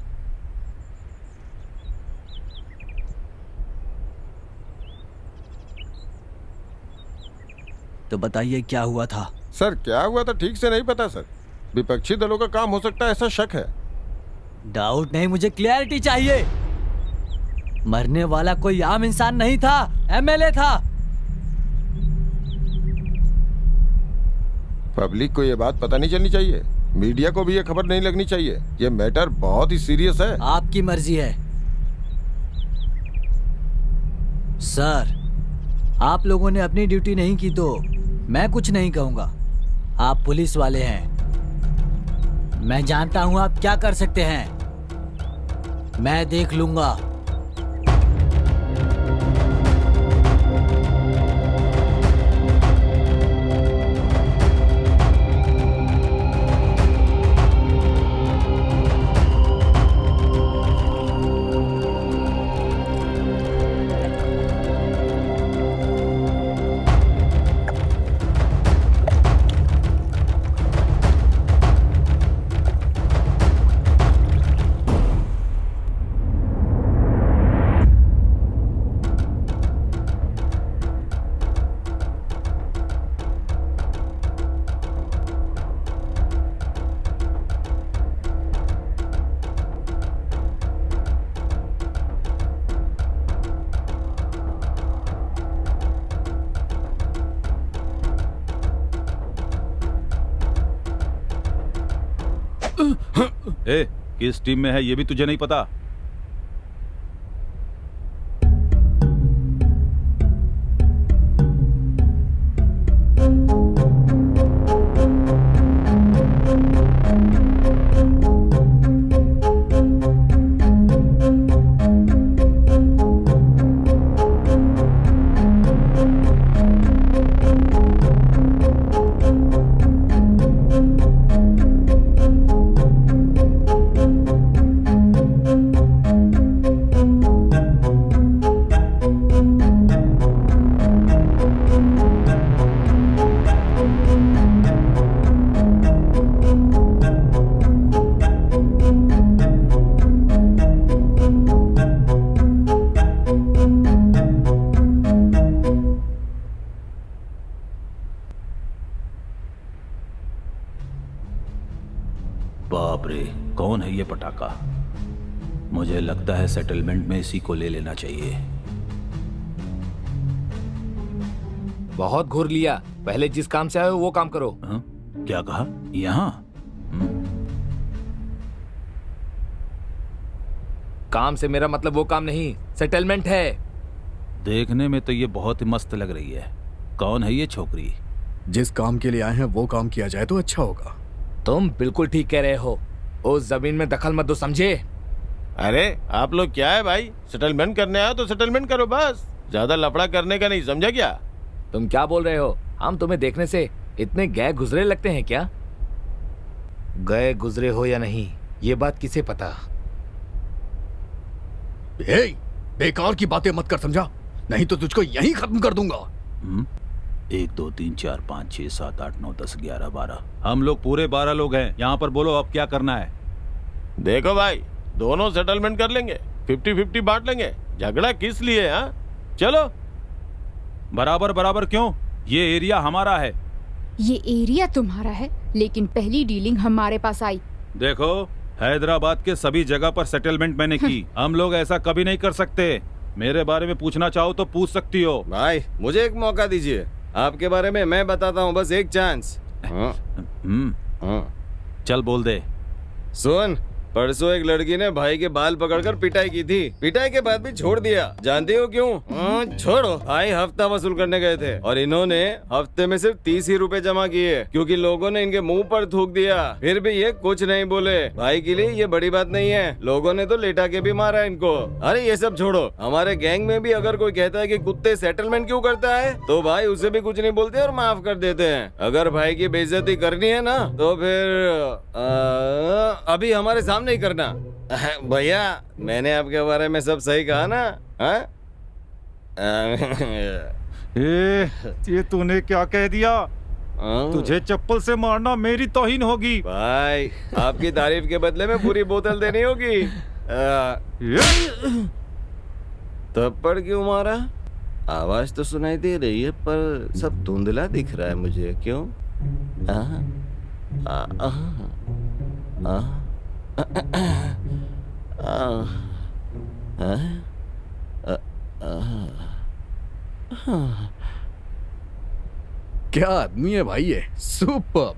तो बताइए क्या हुआ था? सर क्या हुआ था ठीक से नहीं पता सर। विपक्षी दलों का काम हो सकता है ऐसा शक है। डाउट नहीं, मुझे क्लैरिटी चाहिए। मरने वाला कोई आम इंसान नहीं था, एमएलए था। पब्लिक को ये बात पता नहीं चलनी चाहिए। मीडिया को भी ये खबर नहीं लगनी चाहिए। ये मैटर बहुत ही सीरियस है। आपकी मर्जी है सर। आप लोगों ने अपनी ड्यूटी नहीं की तो मैं कुछ नहीं कहूंगा। आप पुलिस वाले हैं। मैं जानता हूं आप क्या कर सकते हैं। मैं देख लूंगा। किस टीम में है ये भी तुझे नहीं पता? बाप रे, कौन है ये पटाखा? मुझे लगता है सेटलमेंट में इसी को ले लेना चाहिए। बहुत घूर लिया, पहले जिस काम से आए हो वो काम करो। हाँ? क्या कहा? यहाँ काम से मेरा मतलब वो काम नहीं, सेटलमेंट है। देखने में तो ये बहुत ही मस्त लग रही है। कौन है ये छोकरी? जिस काम के लिए आए हैं वो काम किया जाए तो अच्छा होगा। तुम बिल्कुल ठीक कह रहे हो, उस जमीन में दखल मत दो, समझे? अरे आप लोग क्या है भाई, सेटलमेंट करने आए तो सेटलमेंट करो बस, ज्यादा लफड़ा करने का नहीं, समझा क्या? तुम क्या बोल रहे हो? हम तुम्हें देखने से इतने गए गुजरे लगते हैं क्या? गए गुजरे हो या नहीं ये बात किसे पता। बेकार की बातें मत कर, समझा? नहीं तो तुझको यहीं खत्म कर दूंगा। 1 2 3 4 5 6 7 8 9 10 11 12 हम लोग पूरे 12 लोग हैं यहाँ पर। बोलो अब क्या करना है? देखो भाई, दोनों सेटलमेंट कर लेंगे, 50-50 बांट लेंगे, झगड़ा किस लिए? हाँ चलो। बराबर बराबर क्यों? ये एरिया हमारा है। ये एरिया तुम्हारा है, लेकिन पहली डीलिंग हमारे पास आई। देखो, हैदराबाद के सभी जगह पर सेटलमेंट मैंने की। हम लोग ऐसा कभी नहीं कर सकते। मेरे बारे में पूछना चाहो तो पूछ सकती हो। भाई मुझे एक मौका दीजिए, आपके बारे में मैं बताता हूँ, बस एक चांस। चल बोल दे। सुन, परसों एक लड़की ने भाई के बाल पकड़कर पिटाई की थी, पिटाई के बाद भी छोड़ दिया। जानती हो क्यों? छोड़ो, भाई हफ्ता वसूल करने गए थे और इन्होंने हफ्ते में सिर्फ 30 ही रुपए जमा किए, क्योंकि लोगों ने इनके मुंह पर थूक दिया। फिर भी ये कुछ नहीं बोले। भाई के लिए ये बड़ी बात नहीं है, लोगों ने तो लेटा के भी मारा इनको। अरे ये सब छोड़ो, हमारे गैंग में भी अगर कोई कहता है कि कुत्ते सेटलमेंट क्यों करता है, तो भाई उसे भी कुछ नहीं बोलते और माफ कर देते हैं। अगर भाई की बेइज्जती करनी है ना, तो फिर अभी हमारे सामने नहीं करना। भैया मैंने आपके बारे में सब सही कहा ना? ये तूने क्या कह दिया? तुझे चप्पल से मारना मेरी तौहीन होगी। भाई आपकी तारीफ के बदले में पूरी बोतल देनी होगी। थप्पड़ क्यों मारा? आवाज तो सुनाई दे रही है पर सब धुंधला दिख रहा है मुझे, क्यों? क्या आदमी है भाई ये, सुपर।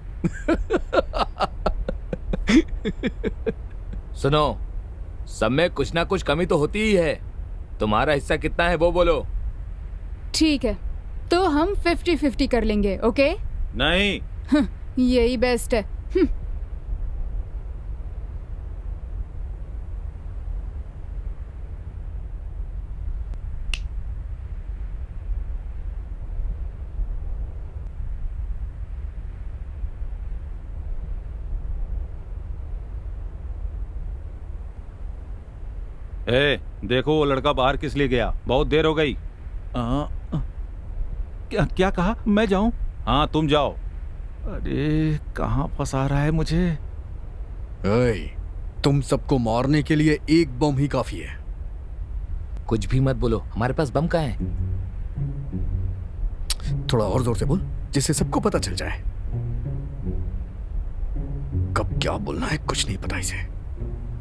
सुनो, सब में कुछ ना कुछ कमी तो होती ही है। तुम्हारा हिस्सा कितना है वो बोलो। ठीक है, तो हम 50-50 कर लेंगे, ओके? नहीं, यही बेस्ट है। देखो वो लड़का बाहर किस लिए गया? बहुत देर हो गई। क्या कहा? मैं जाऊं? हाँ तुम जाओ। अरे कहाँ फंसा रहा है मुझे? तुम सबको मारने के लिए एक बम ही काफी है। कुछ भी मत बोलो, हमारे पास बम कहाँ है? थोड़ा और जोर से बोल, जिससे सबको पता चल जाए। कब क्या बोलना है कुछ नहीं पता इसे।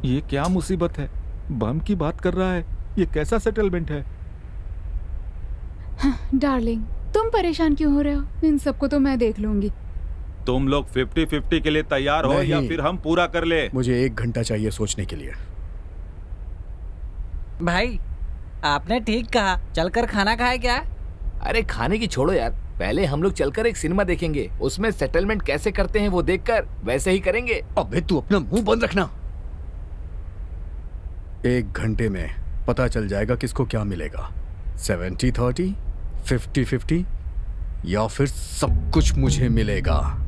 ये क्या मुसीबत है? बम की बात कर रहा है। ये कैसा सेटलमेंट है? डार्लिंग, तुम परेशान क्यों हो रहे हो? इन सबको तो मैं देख लूंगी। तुम लोग 50-50 के लिए तैयार हो या नहीं। फिर हम पूरा कर ले? मुझे 1 घंटा चाहिए सोचने के लिए। भाई आपने ठीक कहा, चलकर खाना खाए क्या? अरे खाने की छोड़ो यार, पहले हम लोग चलकर एक सिनेमा देखेंगे, उसमें सेटलमेंट कैसे करते हैं वो देखकर वैसे ही करेंगे। अबे तू अपना मुंह बंद रखना। 1 घंटे में पता चल जाएगा किसको क्या मिलेगा। 70-30, 50-50 या फिर सब कुछ मुझे मिलेगा।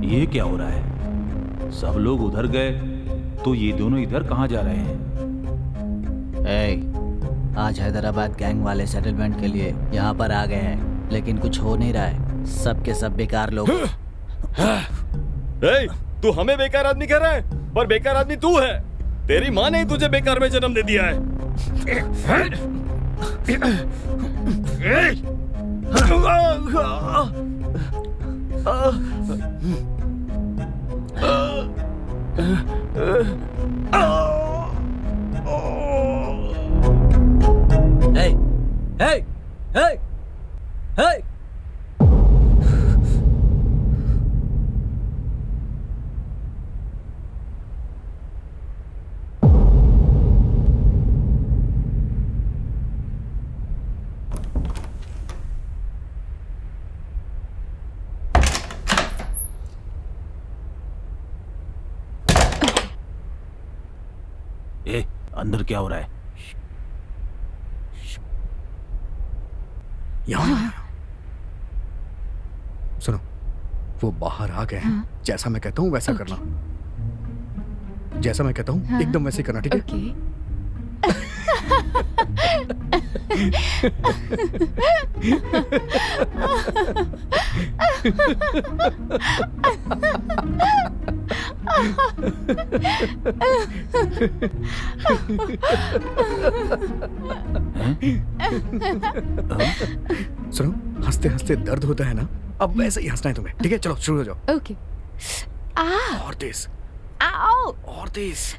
ये क्या हो रहा है? सब लोग उधर गए तो ये दोनों इधर कहाँ जा रहे हैं? आज हैदराबाद गैंग वाले सेटलमेंट के लिए यहाँ पर आ गए हैं, लेकिन कुछ हो नहीं रहा है। सब के सब बेकार लोग। तू हमें बेकार आदमी कह रहा है, पर बेकार आदमी तू है। तेरी माँ ने ही तुझे बेकार में जन्म दे दिया है। Hey! Hey! Hey! Hey! अंदर क्या हो रहा है? यहाँ सुनो, वो बाहर आ गए हैं। जैसा मैं कहता हूँ वैसा करना। जैसा मैं कहता हूँ एकदम वैसे करना, ठीक है? सुनो, हंसते हंसते दर्द होता है ना, अब वैसे ही हंसना है तुम्हें, ठीक है? चलो शुरू हो जाओ। ओके। और तेज, आओ और तेज।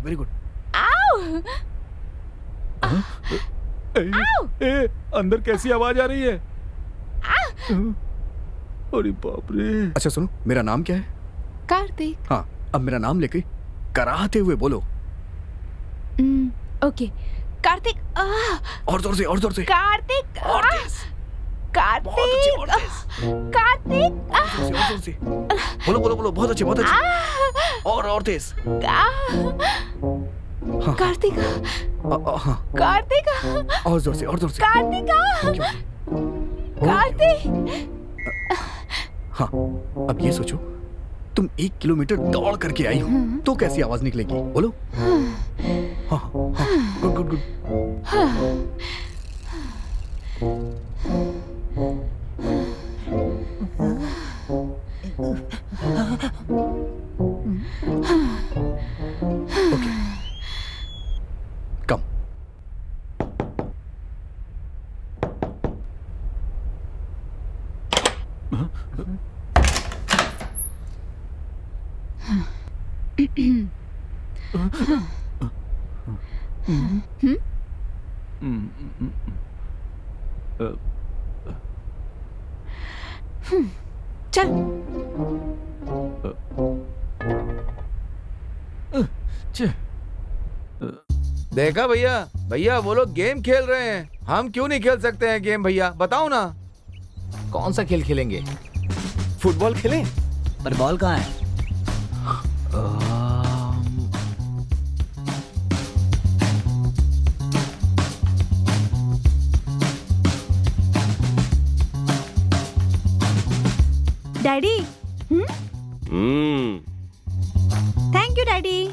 Very good. अंदर कैसी आवाज आ रही है? अरे बाप रे। अच्छा सुनो, मेरा नाम क्या है? कार्तिक। हाँ, अब मेरा नाम लेके कराहते हुए बोलो। ओके। कार्तिक। और जोर से, और जोर से। कार्तिक। और तेज। बहुत अच्छे, और तेज। कार्तिक। और जोर से। बोलो बोलो बोलो, बहुत अच्छे, बहुत अच्छे। और तेज। हाँ। कार्तिक। हाँ। कार्तिक। और जोर से, और जोर से। कार्तिक। कार्तिक। हाँ, अब ये सोचो, तुम 1 किलोमीटर दौड़ करके आई हो तो कैसी आवाज निकलेगी? बोलो। हाँ हाँ, गुड गुड गुड। ओके, कम। चल। देखा भैया, भैया वो लोग गेम खेल रहे हैं, हम क्यों नहीं खेल सकते हैं गेम? भैया बताओ ना। कौन सा खेल खेलेंगे? फुटबॉल खेलें? पर बॉल कहाँ है? Daddy. Hmm. Thank you daddy.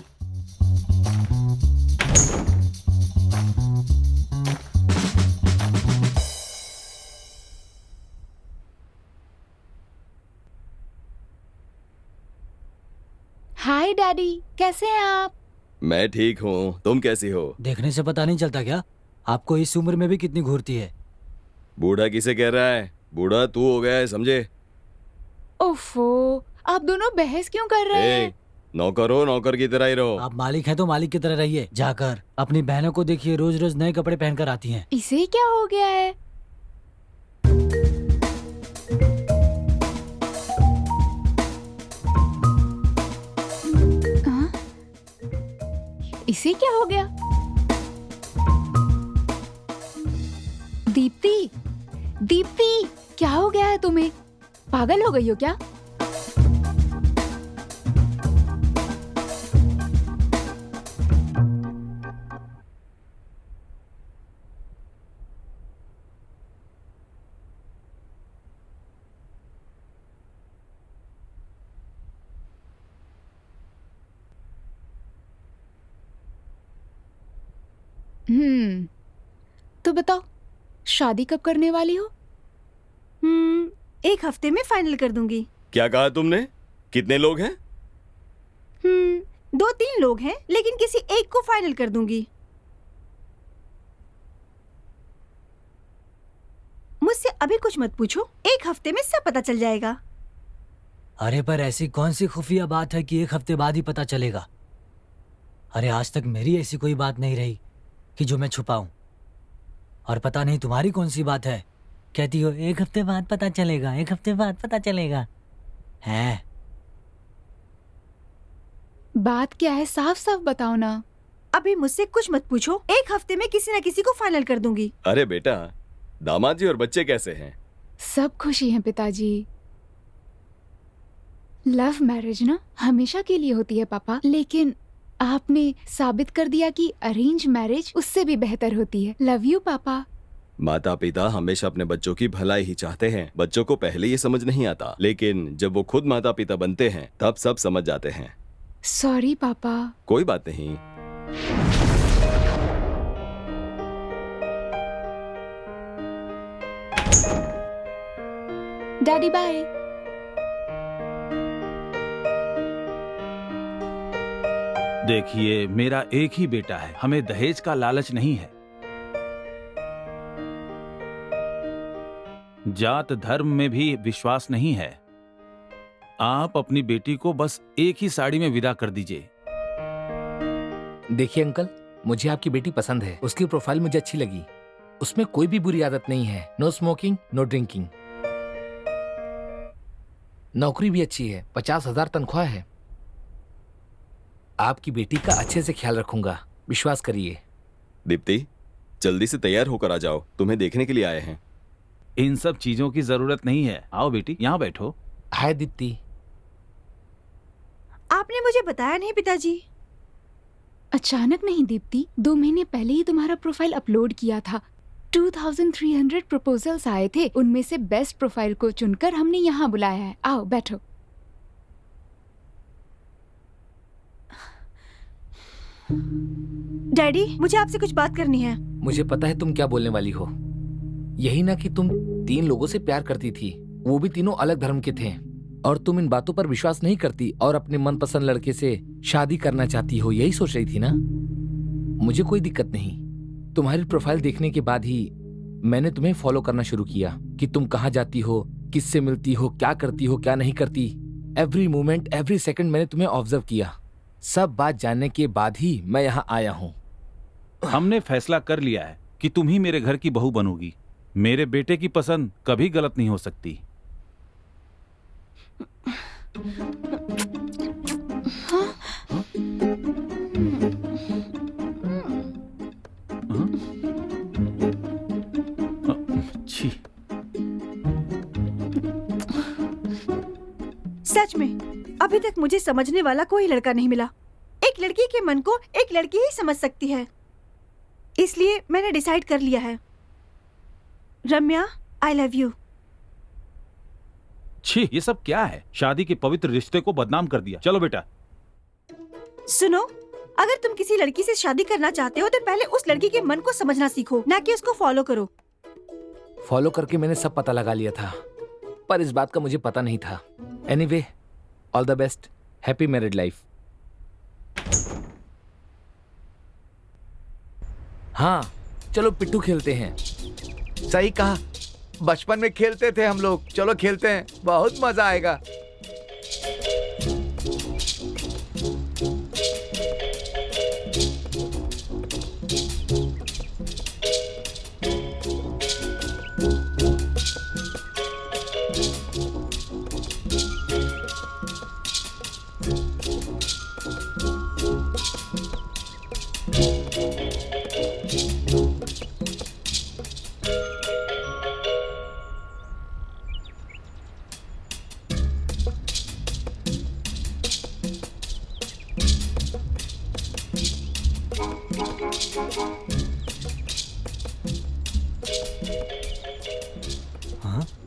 Hi daddy, कैसे हैं आप? मैं ठीक हूँ, तुम कैसी हो? देखने से पता नहीं चलता क्या आपको इस उम्र में भी कितनी घूरती है? बूढ़ा किसे कह रहा है? बूढ़ा तू हो गया है, समझे? ओफो, आप दोनों बहस क्यों कर रहे हैं? नौकर हो, नौकर की तरह ही रहो। आप मालिक हैं तो मालिक की तरह रहिए। जाकर अपनी बहनों को देखिए, रोज रोज नए कपड़े पहनकर आती हैं। इसे क्या हो गया है? हाँ? इसे क्या हो गया? दीप्ति, दीप्ति, क्या हो गया है तुम्हें? पागल हो गई हो क्या? तो बताओ, शादी कब करने वाली हो? 1 हफ्ते में फाइनल कर दूंगी। क्या कहा तुमने? कितने लोग हैं? 2-3 लोग हैं, लेकिन किसी एक को फाइनल कर दूंगी। मुझसे अभी कुछ मत पूछो, 1 हफ्ते में सब पता चल जाएगा। अरे पर ऐसी कौन सी खुफिया बात है कि 1 हफ्ते बाद ही पता चलेगा? अरे आज तक मेरी ऐसी कोई बात नहीं रही कि जो मैं छुपाऊं। और पता नहीं तुम्हारी कौन सी बात है, कहती हो 1 हफ्ते बाद पता चलेगा, 1 हफ्ते बाद पता चलेगा। है बात क्या है, साफ साफ बताओ ना। अभी मुझसे कुछ मत पूछो, 1 हफ्ते में किसी न किसी को फाइनल कर दूंगी। अरे बेटा, दामाद जी और बच्चे कैसे हैं? सब खुशी हैं पिताजी। लव मैरिज ना हमेशा के लिए होती है पापा, लेकिन आपने साबित कर दिया कि अरेंज मैरिज उससे भी बेहतर होती है। लव यू पापा। माता पिता हमेशा अपने बच्चों की भलाई ही चाहते हैं। बच्चों को पहले ये समझ नहीं आता, लेकिन जब वो खुद माता पिता बनते हैं तब सब समझ जाते हैं। सॉरी पापा। कोई बात नहीं। Daddy bye. देखिए, मेरा एक ही बेटा है, हमें दहेज का लालच नहीं है। जात धर्म में भी विश्वास नहीं है। आप अपनी बेटी को बस एक ही साड़ी में विदा कर दीजिए। देखिए अंकल, मुझे आपकी बेटी पसंद है, उसकी प्रोफाइल मुझे अच्छी लगी। उसमें कोई भी बुरी आदत नहीं है। No smoking, no drinking. नौकरी भी अच्छी है, 50,000 तनख्वाह है। आपकी बेटी का अच्छे से ख्याल रखूंगा, विश्वास करिए। दीप्ति, जल्दी से तैयार होकर आ जाओ, तुम्हें देखने के लिए आए हैं। इन सब चीजों की जरूरत नहीं है। आओ बेटी, यहाँ बैठो। हाय दीप्ति। आपने मुझे बताया नहीं पिताजी। अचानक नहीं दीप्ति, 2 महीने पहले ही तुम्हारा प्रोफाइल अपलोड किया था। 2300 प्रपोजल्स आए थे, उनमें से बेस्ट प्रोफाइल को चुनकर हमने यहाँ बुलाया है। आओ बैठो। डैडी, मुझे आपसे कुछ बात करनी है। मुझे पता है तुम क्या बोलने वाली हो। यही ना कि तुम 3 लोगों से प्यार करती थी, वो भी तीनों अलग धर्म के थे, और तुम इन बातों पर विश्वास नहीं करती और अपने मनपसंद लड़के से शादी करना चाहती हो, यही सोच रही थी ना? मुझे कोई दिक्कत नहीं। तुम्हारी प्रोफाइल देखने के बाद ही मैंने तुम्हें फॉलो करना शुरू किया कि तुम कहाँ जाती हो, किससे मिलती हो, क्या करती हो, क्या नहीं करती। एवरी मोमेंट, एवरी सेकंड मैंने तुम्हें ऑब्जर्व किया। सब बात जानने के बाद ही मैं यहाँ आया हूँ। हमने फैसला कर लिया है कि तुम ही मेरे घर की बहू बनोगी। मेरे बेटे की पसंद कभी गलत नहीं हो सकती। छी। सच में अभी तक मुझे समझने वाला कोई लड़का नहीं मिला। एक लड़की के मन को एक लड़की ही समझ सकती है, इसलिए मैंने डिसाइड कर लिया है। रम्या, आई लव यू। छी, ये सब क्या है? शादी के पवित्र रिश्ते को बदनाम कर दिया। चलो बेटा। सुनो, अगर तुम किसी लड़की से शादी करना चाहते हो तो पहले उस लड़की के मन को समझना सीखो, ना कि उसको फॉलो करो। फॉलो करके मैंने सब पता लगा लिया था, पर इस बात का मुझे पता नहीं था। Anyway, all the best, happy married life. हाँ, चलो पिट्ठू खेलते हैं। सही कहा, बचपन में खेलते थे हम लोग। चलो खेलते हैं, बहुत मजा आएगा।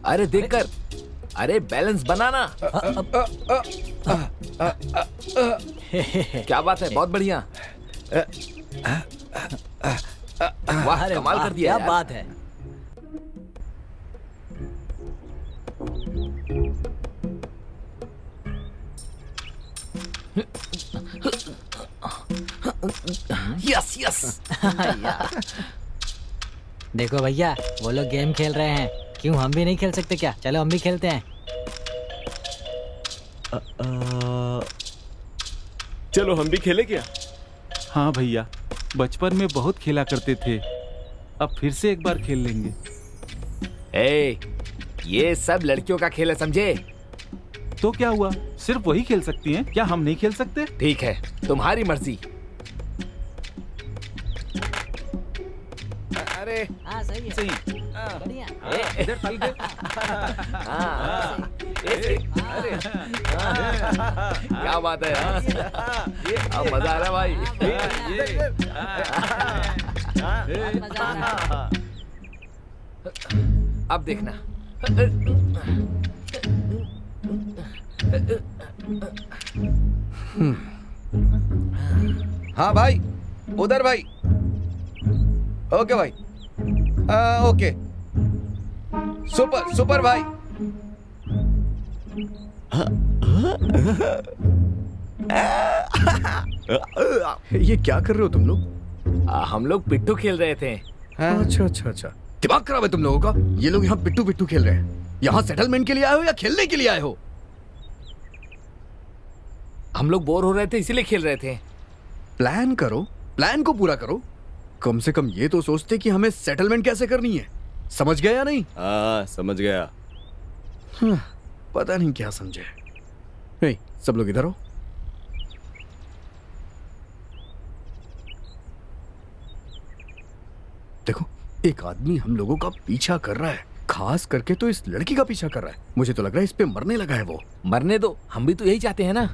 अरे देखकर, अरे बैलेंस बनाना। क्या बात है, बहुत बढ़िया। वाह, अरे कमाल वाह, कर दिया क्या यार। बात है। Yes yes. देखो भैया, वो लोग गेम खेल रहे हैं, क्यों हम भी नहीं खेल सकते क्या? चलो हम भी खेलते हैं। चलो हम भी खेले क्या? हाँ भैया, बचपन में बहुत खेला करते थे, अब फिर से एक बार खेल लेंगे। ये सब लड़कियों का खेल है, समझे? तो क्या हुआ, सिर्फ वही खेल सकती हैं, क्या हम नहीं खेल सकते? ठीक है, तुम्हारी मर्जी। अरे हाँ सही है, सही। बढ़िया। इधर तल दे। अरे क्या बात है, अब मजा आ रहा है भाई। अब देखना। हाँ भाई, उधर भाई। ओके भाई, ओके, सुपर सुपर भाई। ये क्या कर रहे हो तुम लोग? हम लोग पिट्ठू खेल रहे थे। अच्छा अच्छा अच्छा, दिमाग खराब है तुम लोगों का। ये लोग यहाँ पिट्ठू पिट्ठू खेल रहे हैं। यहाँ सेटलमेंट के लिए आए हो या खेलने के लिए आए हो? हम लोग बोर हो रहे थे, इसीलिए खेल रहे थे। प्लान करो, प्लान को पूरा करो। कम से कम ये तो सोचते कि हमें सेटलमेंट कैसे करनी है। समझ गया या नहीं? हाँ समझ गया। पता नहीं क्या समझे। ए, सब लोग इधर हो। देखो, एक आदमी हम लोगों का पीछा कर रहा है, खास करके तो इस लड़की का पीछा कर रहा है। मुझे तो लग रहा है इस पे मरने लगा है वो। मरने दो, हम भी तो यही चाहते हैं ना।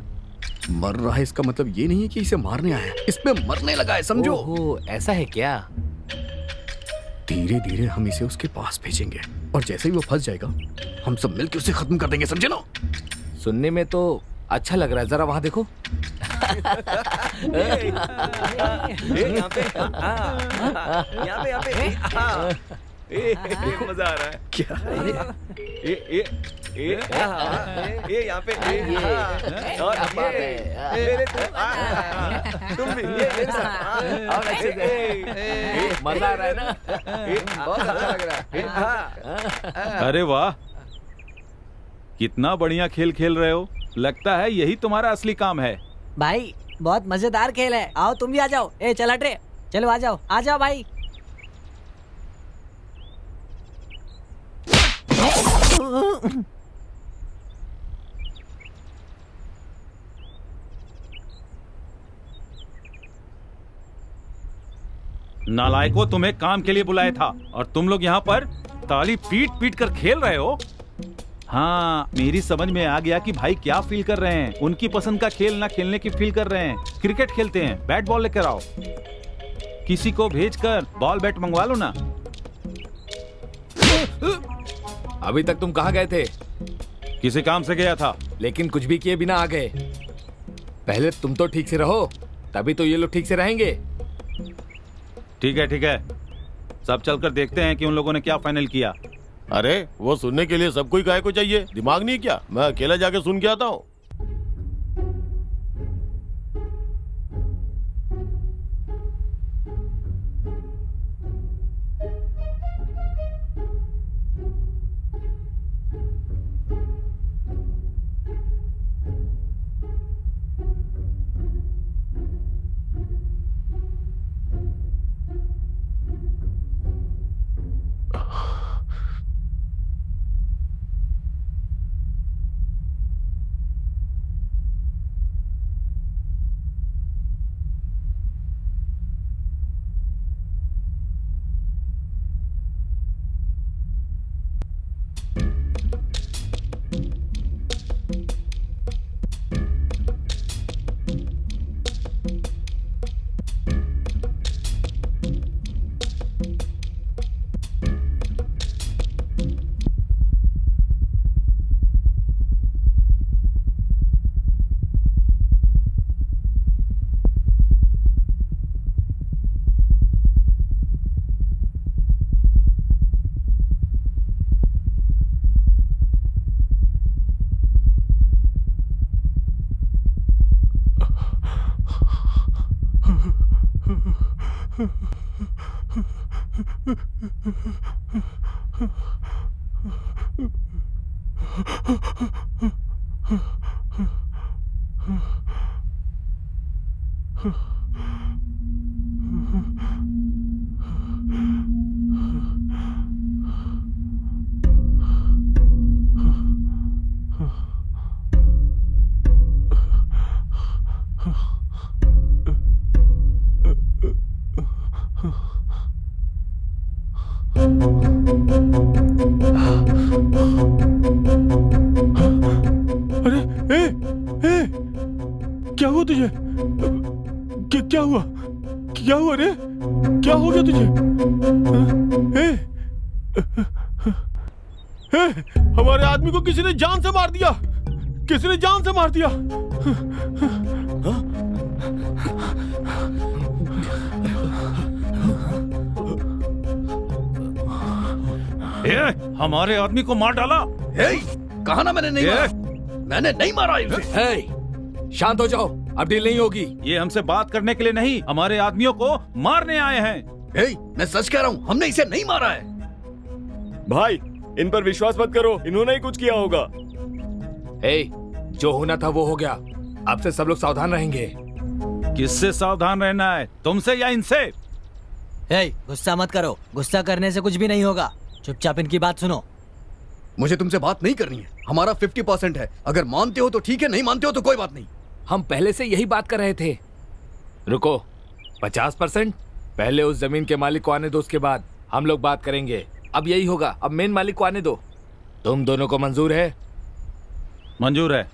मर रहा है इसका मतलब ये नहीं है कि इसे मारने आया है, इस पे मरने लगा है, समझो। ओहो, ऐसा है क्या? धीरे धीरे हम इसे उसके पास भेजेंगे और जैसे ही वो फंस जाएगा हम सब मिलकर उसे खत्म कर देंगे, समझे ना? सुनने में तो अच्छा लग रहा है, जरा वहां देखो। मजा आ रहा है। क्या? यहाँ पे और तुम भी मेरे साथ। और अच्छे से। मजा आ रहा है ना? बहुत अच्छा लग रहा है। अरे वाह, कितना बढ़िया खेल खेल रहे हो। लगता है यही तुम्हारा असली काम है। भाई बहुत मजेदार खेल है, आओ तुम भी आ जाओ। ए चल हट रे, चलो आ जाओ, आ जाओ भाई। नालायकों, तुम्हें काम के लिए बुलाया था और तुम लोग यहाँ पर ताली पीट पीट कर खेल रहे हो। हाँ, मेरी समझ में आ गया कि भाई क्या फील कर रहे हैं। उनकी पसंद का खेल ना खेलने की फील कर रहे हैं। क्रिकेट खेलते हैं, बैट बॉल लेकर आओ। किसी को भेजकर बॉल बैट मंगवा लो ना। अभी तक तुम कहाँ गए थे? किसी काम से गया था। लेकिन कुछ भी किए बिना आ गए। पहले तुम तो ठीक से रहो, तभी तो ये लोग ठीक से रहेंगे। ठीक है, सब चलकर देखते हैं कि उन लोगों ने क्या फाइनल किया। अरे वो सुनने के लिए सब कोई गाय को चाहिए, दिमाग नहीं क्या? मैं अकेला जाके सुन के आता हूँ। अरे क्या हुआ तुझे? क्या हुआ? क्या हुआ रे? क्या हो गया तुझे? हमारे आदमी को किसी ने जान से मार दिया। किसी ने जान से मार दिया। हमारे आदमी को मार डाला। कहा ना मैंने नहीं मारा। मैंने नहीं मारा इसे। शांत हो जाओ, अब डील नहीं होगी। ये हमसे बात करने के लिए नहीं, हमारे आदमियों को मारने आए हैं। मैं सच कह रहा हूँ, हमने इसे नहीं मारा है। भाई, इन पर विश्वास मत करो, इन्होंने ही कुछ किया होगा। जो होना था वो हो गया। अब से सब लोग सावधान रहेंगे। किससे सावधान रहना है, तुमसे या इनसे? गुस्सा मत करो, गुस्सा करने से कुछ भी नहीं होगा। चुपचाप इनकी बात सुनो। मुझे तुमसे बात नहीं करनी है। हमारा 50% है। अगर मानते हो तो ठीक है, नहीं मानते हो तो कोई बात नहीं। हम पहले से यही बात कर रहे थे। रुको, 50%? पहले उस जमीन के मालिक को आने दो, उसके बाद हम लोग बात करेंगे। अब यही होगा, अब मेन मालिक को आने दो। तुम दोनों को मंजूर है? मंजूर है।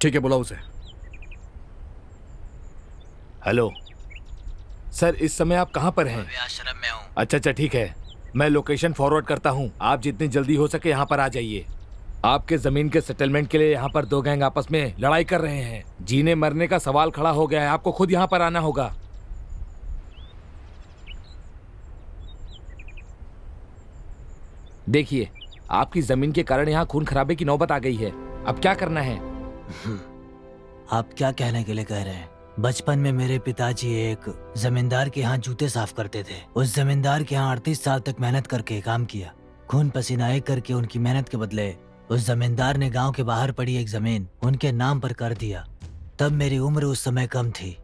ठीक है, बुलाओ उसे। हेलो सर, इस समय आप कहाँ पर हैं? आश्रम में हूँ। अच्छा ठीक है, मैं लोकेशन फॉरवर्ड करता हूँ। आप जितनी जल्दी हो सके यहाँ पर आ जाइए। आपके जमीन के सेटलमेंट के लिए यहाँ पर दो गैंग आपस में लड़ाई कर रहे हैं। जीने मरने का सवाल खड़ा हो गया है, आपको खुद यहाँ पर आना होगा। देखिए, आपकी जमीन के कारण यहाँ खून खराबे की नौबत आ गई है। अब क्या करना है? आप क्या कहने के लिए कह रहे हैं? बचपन में मेरे पिताजी एक जमींदार के यहाँ जूते साफ करते थे। उस जमींदार के यहाँ 38 साल तक मेहनत करके काम किया। खून पसीना एक करके उनकी मेहनत के बदले उस जमींदार ने गांव के बाहर पड़ी एक जमीन उनके नाम पर कर दिया। तब मेरी उम्र उस समय कम थी।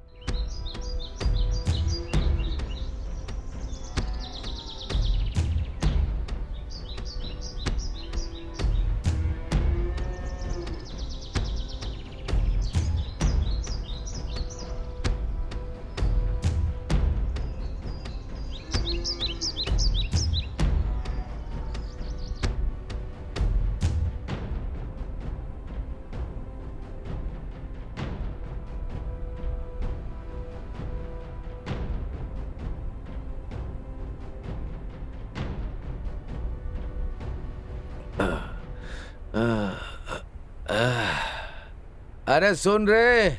अरे सुन रे,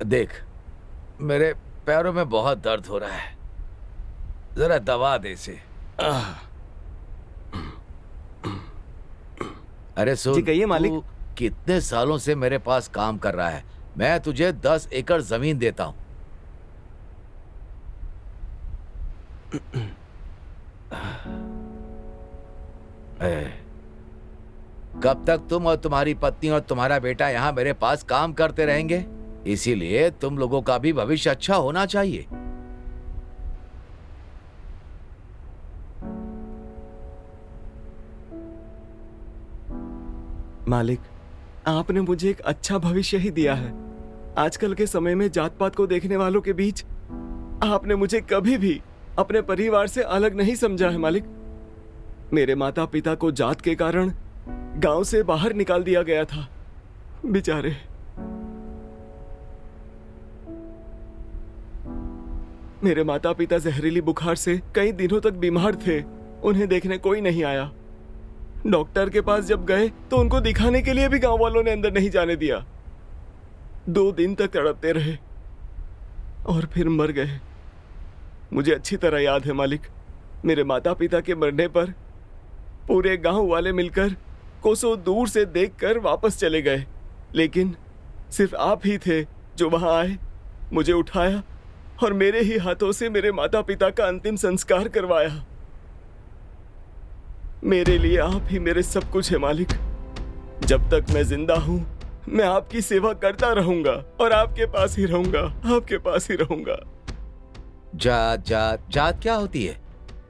देख मेरे पैरों में बहुत दर्द हो रहा है, जरा दवा दे इसे। अरे सुन, जी कहिए मालिक। तू कितने सालों से मेरे पास काम कर रहा है, मैं तुझे 10 एकड़ जमीन देता हूं। कब तक तुम और तुम्हारी पत्नी और तुम्हारा बेटा यहाँ मेरे पास काम करते रहेंगे? इसीलिए तुम लोगों का भी भविष्य अच्छा होना चाहिए। मालिक, आपने मुझे एक अच्छा भविष्य ही दिया है। आजकल के समय में जात पात को देखने वालों के बीच आपने मुझे कभी भी अपने परिवार से अलग नहीं समझा है मालिक। मेरे माता पिता को जात के कारण गांव से बाहर निकाल दिया गया था, बेचारे। मेरे माता पिता जहरीली बुखार से कई दिनों तक बीमार थे, उन्हें देखने कोई नहीं आया। डॉक्टर के पास जब गए तो उनको दिखाने के लिए भी गांव वालों ने अंदर नहीं जाने दिया। 2 दिन तक तड़पते रहे और फिर मर गए। मुझे अच्छी तरह याद है मालिक, मेरे माता पिता के मरने पर पूरे गांव वाले मिलकर कोसों दूर से देखकर वापस चले गए, लेकिन सिर्फ आप ही थे जो वहां आए, मुझे उठाया और मेरे ही हाथों से मेरे माता पिता का अंतिम संस्कार करवाया। मेरे लिए आप ही मेरे सब कुछ है मालिक। जब तक मैं जिंदा हूँ मैं आपकी सेवा करता रहूंगा और आपके पास ही रहूंगा, आपके पास ही रहूंगा। जात जात जात क्या होती है?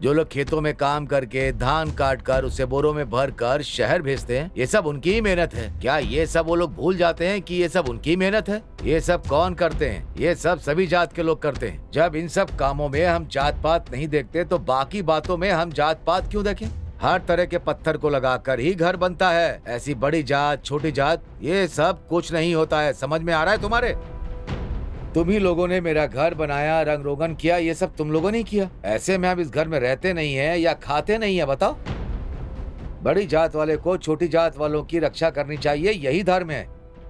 जो लोग खेतों में काम करके धान काट कर उसे बोरों में भर कर शहर भेजते हैं, ये सब उनकी ही मेहनत है। क्या ये सब वो लोग भूल जाते हैं कि ये सब उनकी मेहनत है? ये सब कौन करते हैं? ये सब सभी जात के लोग करते हैं। जब इन सब कामों में हम जात पात नहीं देखते तो बाकी बातों में हम जात पात क्यों देखें? हर तरह के पत्थर को लगाकर ही घर बनता है। ऐसी बड़ी जात छोटी जात ये सब कुछ नहीं होता है। समझ में आ रहा है तुम्हारे? तुम ही लोगों ने मेरा घर बनाया, रंग रोगन किया, ये सब तुम लोगों ने किया। ऐसे में हम इस घर में रहते नहीं हैं या खाते नहीं है? बताओ। बड़ी जात वाले को छोटी जात वालों की रक्षा करनी चाहिए, यही धर्म है।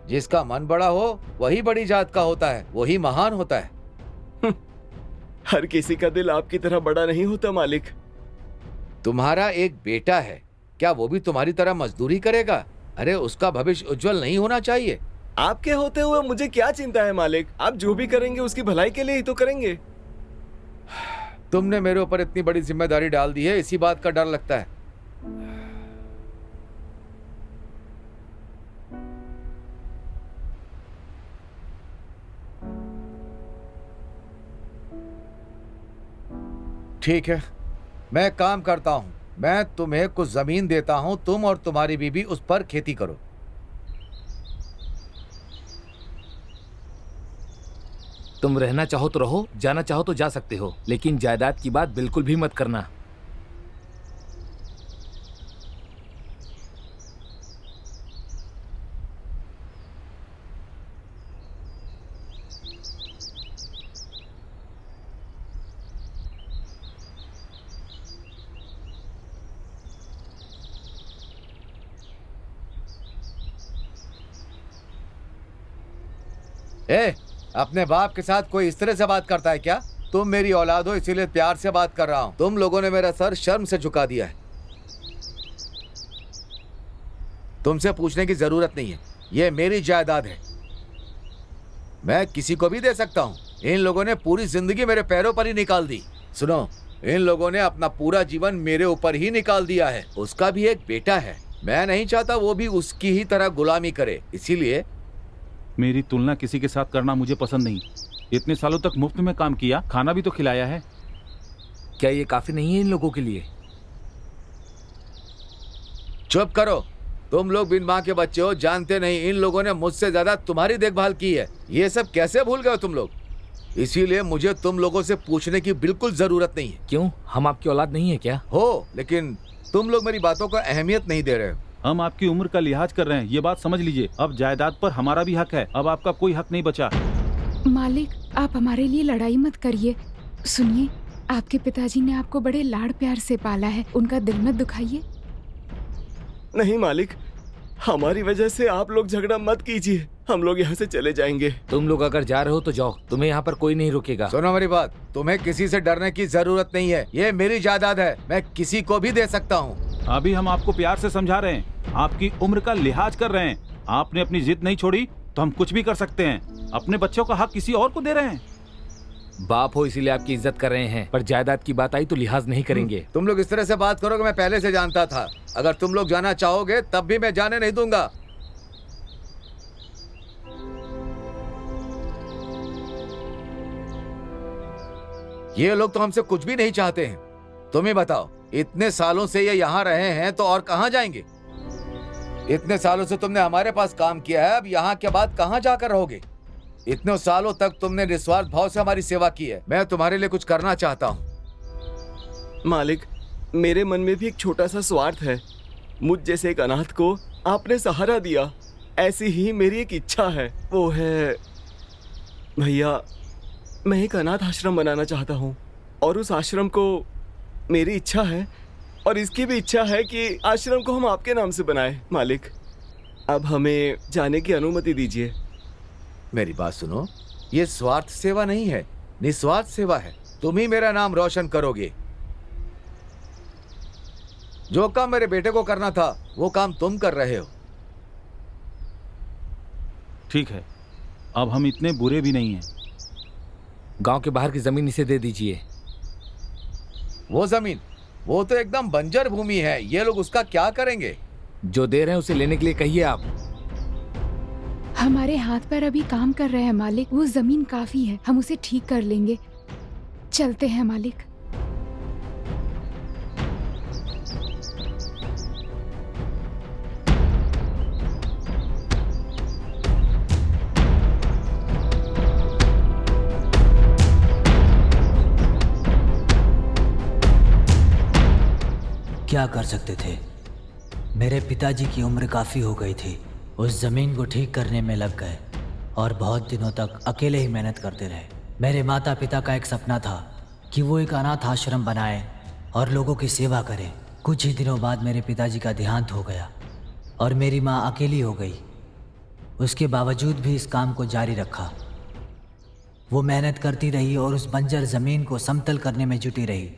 जिसका मन बड़ा हो वही बड़ी जात का होता है, वही महान होता है। हर किसी का दिल आपकी तरह बड़ा नहीं होता मालिक। तुम्हारा एक बेटा है, क्या वो भी तुम्हारी तरह मजदूरी करेगा? अरे उसका भविष्य उज्जवल नहीं होना चाहिए? आपके होते हुए मुझे क्या चिंता है मालिक? आप जो भी करेंगे उसकी भलाई के लिए ही तो करेंगे। तुमने मेरे ऊपर इतनी बड़ी जिम्मेदारी डाल दी है, इसी बात का डर लगता है। ठीक है, मैं काम करता हूं। मैं तुम्हें कुछ जमीन देता हूं, तुम और तुम्हारी बीवी उस पर खेती करो। तुम रहना चाहो तो रहो, जाना चाहो तो जा सकते हो, लेकिन जायदाद की बात बिल्कुल भी मत करना। अपने बाप के साथ कोई इस तरह से बात करता है क्या? तुम मेरी औलाद हो इसीलिए प्यार से बात कर रहा हूं। तुम लोगों ने मेरा सर शर्म से झुका दिया है। तुमसे पूछने की जरूरत नहीं है, ये मेरी जायदाद है, मैं किसी को भी दे सकता हूं। इन लोगों ने पूरी जिंदगी मेरे पैरों पर ही निकाल दी। सुनो, इन लोगों ने अपना पूरा जीवन मेरे ऊपर ही निकाल दिया है। उसका भी एक बेटा है, मैं नहीं चाहता वो भी उसकी ही तरह गुलामी करे, इसीलिए मेरी तुलना किसी के साथ करना मुझे पसंद नहीं। इतने सालों तक मुफ्त में काम किया, खाना भी तो खिलाया है। क्या ये काफी नहीं है इन लोगों के लिए? चुप करो, तुम लोग बिन माँ के बच्चे हो, जानते नहीं इन लोगों ने मुझसे ज्यादा तुम्हारी देखभाल की है। ये सब कैसे भूल गए हो तुम लोग? इसीलिए मुझे तुम लोगों से पूछने की बिल्कुल जरूरत नहीं है। क्यों, हम आपकी औलाद नहीं है क्या? हो, लेकिन तुम लोग मेरी बातों को अहमियत नहीं दे रहे हो। हम आपकी उम्र का लिहाज कर रहे हैं, ये बात समझ लीजिए। अब जायदाद पर हमारा भी हक है, अब आपका कोई हक नहीं बचा। मालिक, आप हमारे लिए लड़ाई मत करिए। सुनिए, आपके पिताजी ने आपको बड़े लाड़ प्यार से पाला है, उनका दिल मत दुखाइए। नहीं मालिक, हमारी वजह से आप लोग झगड़ा मत कीजिए, हम लोग यहाँ से चले जाएंगे। तुम लोग अगर जा रहे हो तो जाओ, तुम्हें यहाँ पर कोई नहीं रोकेगा। सुनो मेरी बात, तुम्हें किसी से डरने की जरूरत नहीं है, ये मेरी जायदाद है, मैं किसी को भी दे सकता हूँ। अभी हम आपको प्यार से समझा रहे हैं, आपकी उम्र का लिहाज कर रहे हैं। आपने अपनी जिद नहीं छोड़ी तो हम कुछ भी कर सकते हैं। अपने बच्चों का हक किसी और को दे रहे हैं। बाप हो इसीलिए आपकी इज्जत कर रहे हैं, पर जायदाद की बात आई तो लिहाज नहीं करेंगे। तुम लोग इस तरह से बात करोगे मैं पहले से जानता था। अगर तुम लोग जाना चाहोगे तब भी मैं जाने नहीं दूंगा। ये लोग तो हमसे कुछ भी नहीं चाहते हैं। तुम ही बताओ, इतने सालों से ये यहाँ रहे हैं तो और कहाँ जाएंगे? इतने सालों से तुमने हमारे पास काम किया है, अब यहाँ के बाद कहाँ जाकर रहोगे? इतने सालों तक तुमने निस्वार्थ भाव से हमारी सेवा की है, मैं तुम्हारे लिए कुछ करना चाहता हूँ। मालिक, मेरे मन में भी एक छोटा सा स्वार्थ है। मुझ जैसे एक अनाथ को आपने सहारा दिया, ऐसी ही मेरी एक इच्छा है, वो है भैया, मैं एक अनाथ आश्रम बनाना चाहता हूँ और उस आश्रम को मेरी इच्छा है और इसकी भी इच्छा है कि आश्रम को हम आपके नाम से बनाए। मालिक, अब हमें जाने की अनुमति दीजिए। मेरी बात सुनो, ये स्वार्थ सेवा नहीं है, निस्वार्थ सेवा है। तुम ही मेरा नाम रोशन करोगे। जो काम मेरे बेटे को करना था वो काम तुम कर रहे हो। ठीक है, अब हम इतने बुरे भी नहीं हैं। गांव के बाहर की जमीन इसे दे दीजिए। वो जमीन, वो तो एकदम बंजर भूमि है, ये लोग उसका क्या करेंगे? जो दे रहे हैं उसे लेने के लिए कहिए आप। हमारे हाथ पर अभी काम कर रहे हैं मालिक, वो जमीन काफी है, हम उसे ठीक कर लेंगे। चलते हैं मालिक। क्या कर सकते थे? मेरे पिताजी की उम्र काफ़ी हो गई थी, उस ज़मीन को ठीक करने में लग गए और बहुत दिनों तक अकेले ही मेहनत करते रहे। मेरे माता पिता का एक सपना था कि वो एक अनाथ आश्रम बनाए और लोगों की सेवा करें। कुछ ही दिनों बाद मेरे पिताजी का देहांत हो गया और मेरी माँ अकेली हो गई। उसके बावजूद भी इस काम को जारी रखा। वो मेहनत करती रही और उस बंजर ज़मीन को समतल करने में जुटी रही।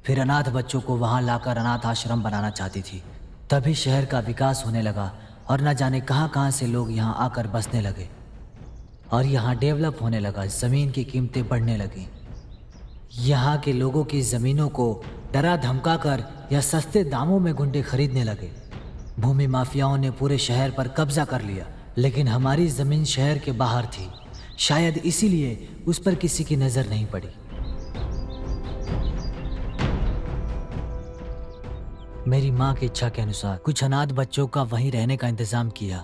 फिर अनाथ बच्चों को वहाँ लाकर अनाथ आश्रम बनाना चाहती थी। तभी शहर का विकास होने लगा और न जाने कहाँ कहाँ से लोग यहाँ आकर बसने लगे और यहाँ डेवलप होने लगा। ज़मीन की कीमतें बढ़ने लगीं। यहाँ के लोगों की ज़मीनों को डरा धमका कर या सस्ते दामों में गुंडे खरीदने लगे। भूमि माफियाओं ने पूरे शहर पर कब्जा कर लिया, लेकिन हमारी ज़मीन शहर के बाहर थी। शायद इसीलिए उस पर किसी की नज़र नहीं पड़ी। मेरी माँ की इच्छा के अनुसार कुछ अनाथ बच्चों का वहीं रहने का इंतजाम किया।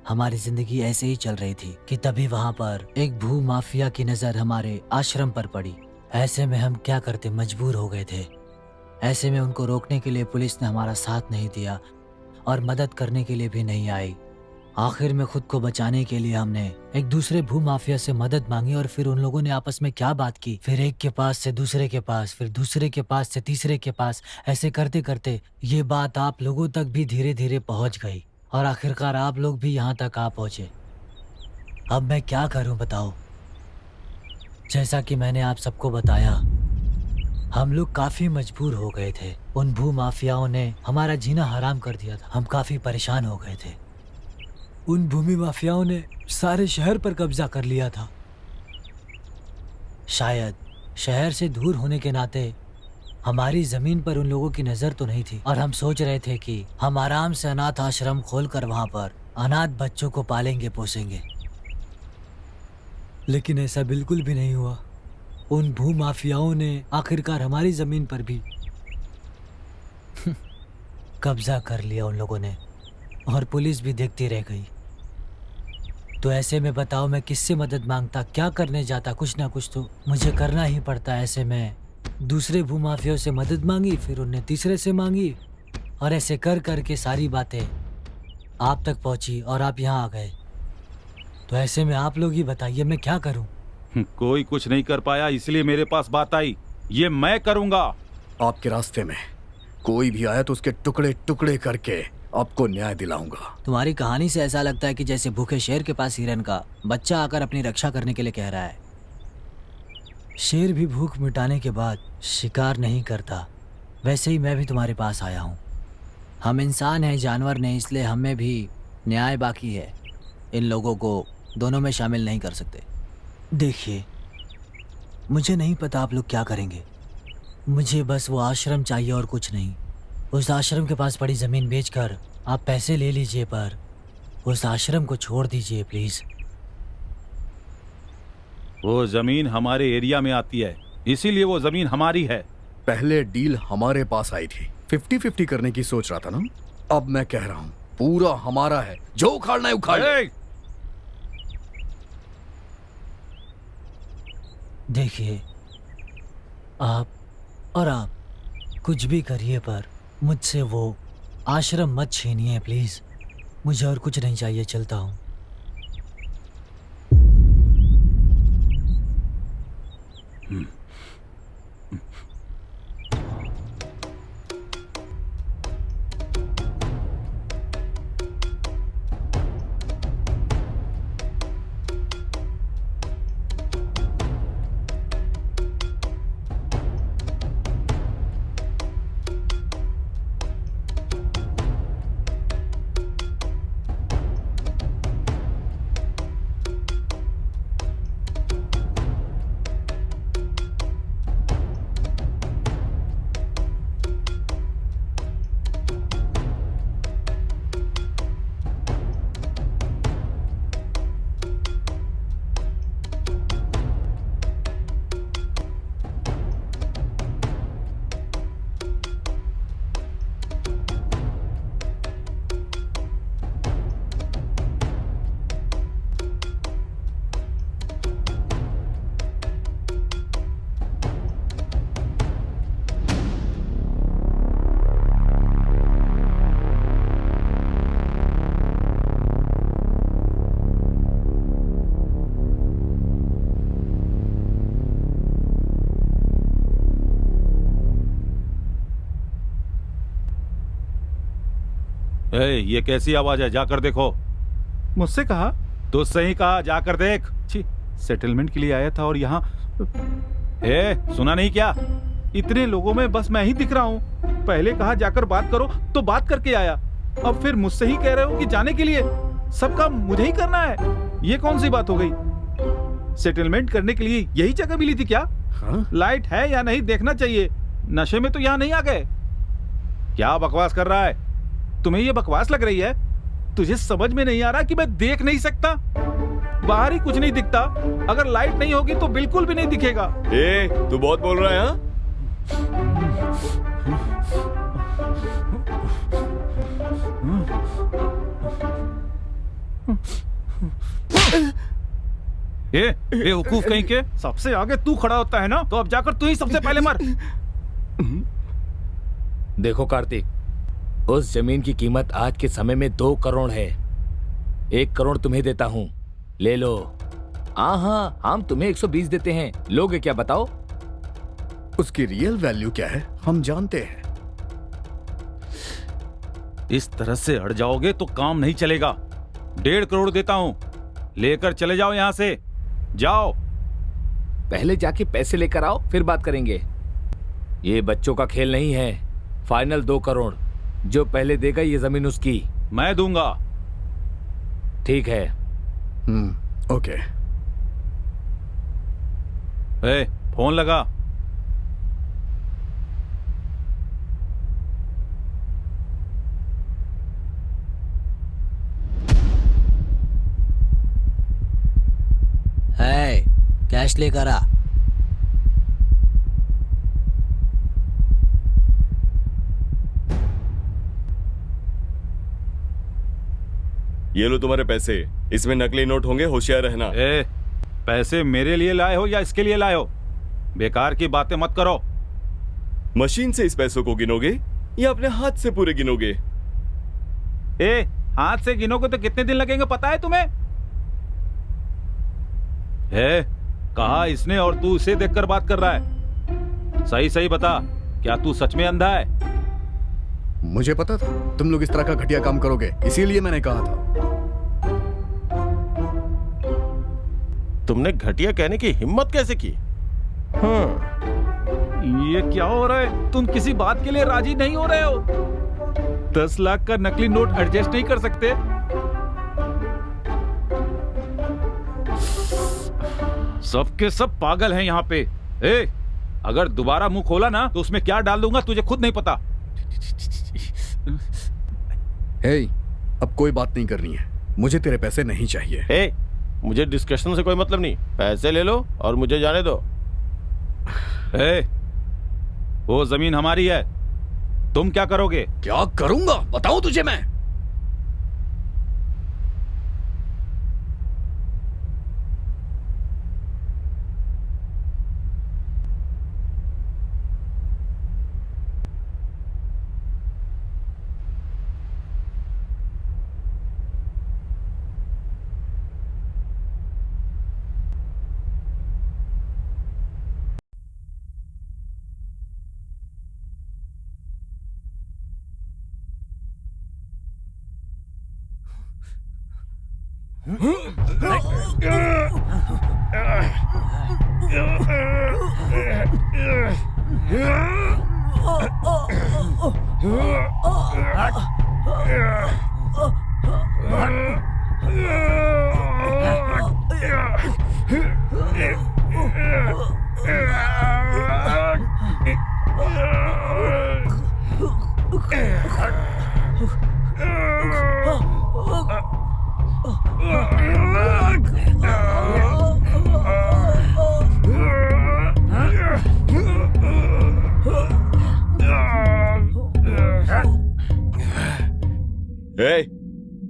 हमारी जिंदगी ऐसे ही चल रही थी कि तभी वहाँ पर एक भू माफिया की नज़र हमारे आश्रम पर पड़ी। ऐसे में हम क्या करते, मजबूर हो गए थे। ऐसे में उनको रोकने के लिए पुलिस ने हमारा साथ नहीं दिया और मदद करने के लिए भी नहीं आई। आखिर में खुद को बचाने के लिए हमने एक दूसरे भू माफिया से मदद मांगी और फिर उन लोगों ने आपस में क्या बात की। फिर एक के पास से दूसरे के पास, फिर दूसरे के पास से तीसरे के पास, ऐसे करते करते ये बात आप लोगों तक भी धीरे धीरे पहुंच गई और आखिरकार आप लोग भी यहाँ तक आ पहुंचे। अब मैं क्या करूं बताओ? जैसा कि मैंने आप सबको बताया, हम लोग काफी मजबूर हो गए थे। उन भू माफियाओं ने हमारा जीना हराम कर दिया था। हम काफी परेशान हो गए थे। उन भूमि माफियाओं ने सारे शहर पर कब्जा कर लिया था। शायद शहर से दूर होने के नाते हमारी जमीन पर उन लोगों की नजर तो नहीं थी और हम सोच रहे थे कि हम आराम से अनाथ आश्रम खोलकर वहां पर अनाथ बच्चों को पालेंगे पोसेंगे। लेकिन ऐसा बिल्कुल भी नहीं हुआ। उन भू माफियाओं ने आखिरकार हमारी जमीन पर भी कब्जा कर लिया उन लोगों ने और पुलिस भी देखती रह गई। तो ऐसे में बताओ मैं किससे मदद मांगता, क्या करने जाता? कुछ ना कुछ तो मुझे करना ही पड़ता। ऐसे में दूसरे भूमाफियाओं से मदद मांगी, फिर उनने तीसरे से मांगी और ऐसे कर कर के सारी बातें आप तक पहुंची और आप यहाँ आ गए। तो ऐसे में आप लोग ही बताइए मैं क्या करूं? कोई कुछ नहीं कर पाया, इसलिए मेरे पास बात आई। ये मैं करूंगा। आपके रास्ते में कोई भी आया तो उसके टुकड़े टुकड़े करके आपको न्याय दिलाऊंगा। तुम्हारी कहानी से ऐसा लगता है कि जैसे भूखे शेर के पास हिरन का बच्चा आकर अपनी रक्षा करने के लिए कह रहा है। शेर भी भूख मिटाने के बाद शिकार नहीं करता, वैसे ही मैं भी तुम्हारे पास आया हूँ। हम इंसान हैं, जानवर नहीं, इसलिए हमें भी न्याय बाकी है। इन लोगों को दोनों में शामिल नहीं कर सकते। देखिए, मुझे नहीं पता आप लोग क्या करेंगे। मुझे बस वो आश्रम चाहिए और कुछ नहीं। उस आश्रम के पास पड़ी ज़मीन बेचकर आप पैसे ले लीजिए, पर उस आश्रम को छोड़ दीजिए प्लीज़। वो ज़मीन हमारे एरिया में आती है, इसीलिए वो ज़मीन हमारी है। पहले डील हमारे पास आई थी, 50-50 करने की सोच रहा था ना। अब मैं कह रहा हूँ पूरा हमारा है, जो उखाड़ना है उखाड़ ले। देखिए, आप और आप कुछ भी करिए, पर मुझसे वो आश्रम मत छीनिए प्लीज़। मुझे और कुछ नहीं चाहिए, चलता हूँ। ये कैसी आवाज है? जाकर देखो। मुझसे कहा? तो सही कहा, जाकर देख। छी, सेटलमेंट के लिए आया था और यहाँ सुना नहीं क्या? इतने लोगों में बस मैं ही दिख रहा हूँ। पहले कहा जाकर बात करो तो बात करके आया, अब फिर मुझसे ही कह रहे हो कि जाने के लिए। सब काम मुझे ही करना है, ये कौन सी बात हो गई? सेटलमेंट करने के लिए यही जगह मिली थी क्या? हाँ? लाइट है या नहीं देखना चाहिए। नशे में तो यहाँ नहीं आ गए। क्या बकवास कर रहा है? तुम्हें ये बकवास लग रही है? तुझे समझ में नहीं आ रहा कि मैं देख नहीं सकता? बाहर ही कुछ नहीं दिखता, अगर लाइट नहीं होगी तो बिल्कुल भी नहीं दिखेगा। तू बहुत बोल रहा है हाँ? बेवकूफ कहीं के। सबसे आगे तू खड़ा होता है ना, तो अब जाकर तू ही सबसे पहले मर। देखो कार्तिक, उस जमीन की कीमत आज के समय में 2 करोड़ है। 1 करोड़ तुम्हें देता हूँ, ले लो। हाँ, हम तुम्हें 120 देते हैं, लोगे क्या बताओ? उसकी रियल वैल्यू क्या है हम जानते हैं। इस तरह से अड़ जाओगे तो काम नहीं चलेगा। 1.5 करोड़ देता हूं, लेकर चले जाओ यहां से, जाओ। पहले जाके पैसे लेकर आओ, फिर बात करेंगे। ये बच्चों का खेल नहीं है। फाइनल 2 करोड़, जो पहले देगा ये जमीन उसकी। मैं दूंगा। ठीक है। ओके। फोन लगा। है, कैश लेकर आ। ये लो तुम्हारे पैसे, इसमें नकली नोट होंगे, होशियार रहना। पैसे मेरे लिए लाए हो या इसके लिए लाए हो? बेकार की बातें मत करो। मशीन से इस पैसों को गिनोगे या अपने हाथ से पूरे गिनोगे? हाथ से गिनोगे तो कितने दिन लगेंगे पता है तुम्हें? कहा इसने और तू इसे देखकर बात कर रहा है। सही सही बता, क्या तू सच में अंधा है? मुझे पता था तुम लोग इस तरह का घटिया काम करोगे, इसीलिए मैंने कहा था। तुमने घटिया कहने की हिम्मत कैसे की? ये क्या हो रहा है? तुम किसी बात के लिए राजी नहीं हो रहे हो? 10 लाख का नकली नोट एडजस्ट नहीं कर सकते? सबके सब पागल हैं यहाँ पे। अगर दोबारा मुंह खोला ना तो उसमें क्या डाल दूंगा तुझे खुद नहीं पता। अब कोई बात नहीं करनी है, मुझे तेरे पैसे नहीं चाहिए। मुझे डिस्कशन से कोई मतलब नहीं, पैसे ले लो और मुझे जाने दो। वो जमीन हमारी है, तुम क्या करोगे? क्या करूंगा बताऊं तुझे मैं?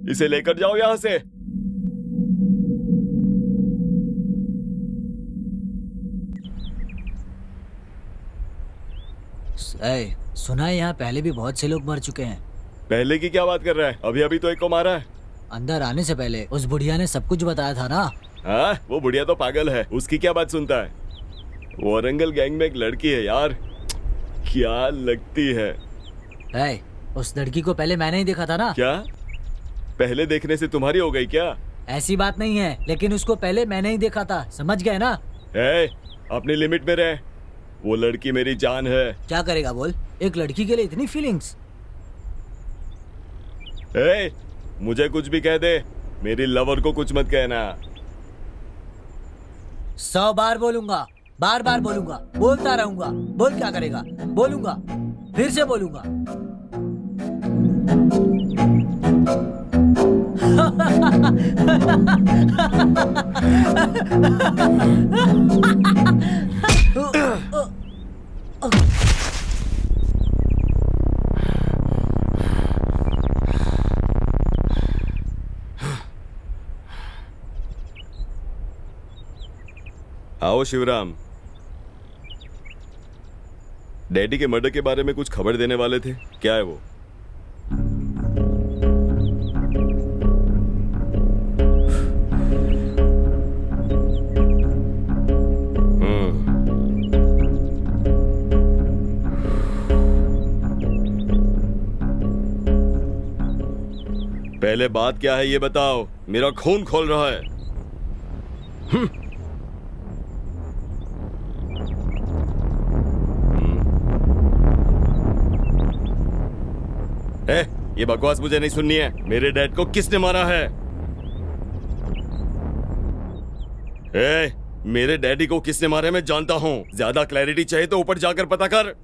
इसे लेकर जाओ यहां से। सुना है यहाँ पहले भी बहुत से लोग मर चुके हैं। पहले की क्या बात कर रहा है? अभी अभी तो एक को मारा है। अंदर आने से पहले उस बुढ़िया ने सब कुछ बताया था ना। हाँ, वो बुढ़िया तो पागल है, उसकी क्या बात सुनता है? वारंगल गैंग में एक लड़की है यार, क्या लगती है। उस लड़की को पहले मैंने ही देखा था ना। क्या पहले देखने से तुम्हारी हो गई क्या? ऐसी बात नहीं है, लेकिन उसको पहले मैंने ही देखा था, समझ गए ना? ए, अपनी लिमिट में रह। वो लड़की मेरी जान है। क्या करेगा बोल, एक लड़की के लिए इतनी फीलिंग्स। ए, मुझे कुछ भी कह दे, मेरी लवर को कुछ मत कहना। 100 बार बोलूंगा, बार बार बोलूंगा, बोलता रहूंगा। बोल क्या करेगा? बोलूंगा, फिर से बोलूंगा। आओ शिवराम, डैडी के मर्डर के बारे में कुछ खबर देने वाले थे, क्या है वो? पहले बात क्या है ये बताओ, मेरा खून खोल रहा है। ये बकवास मुझे नहीं सुननी है। मेरे डैड को किसने मारा है? मेरे डैडी को किसने मारा है मैं जानता हूं। ज्यादा क्लैरिटी चाहिए तो ऊपर जाकर पता कर।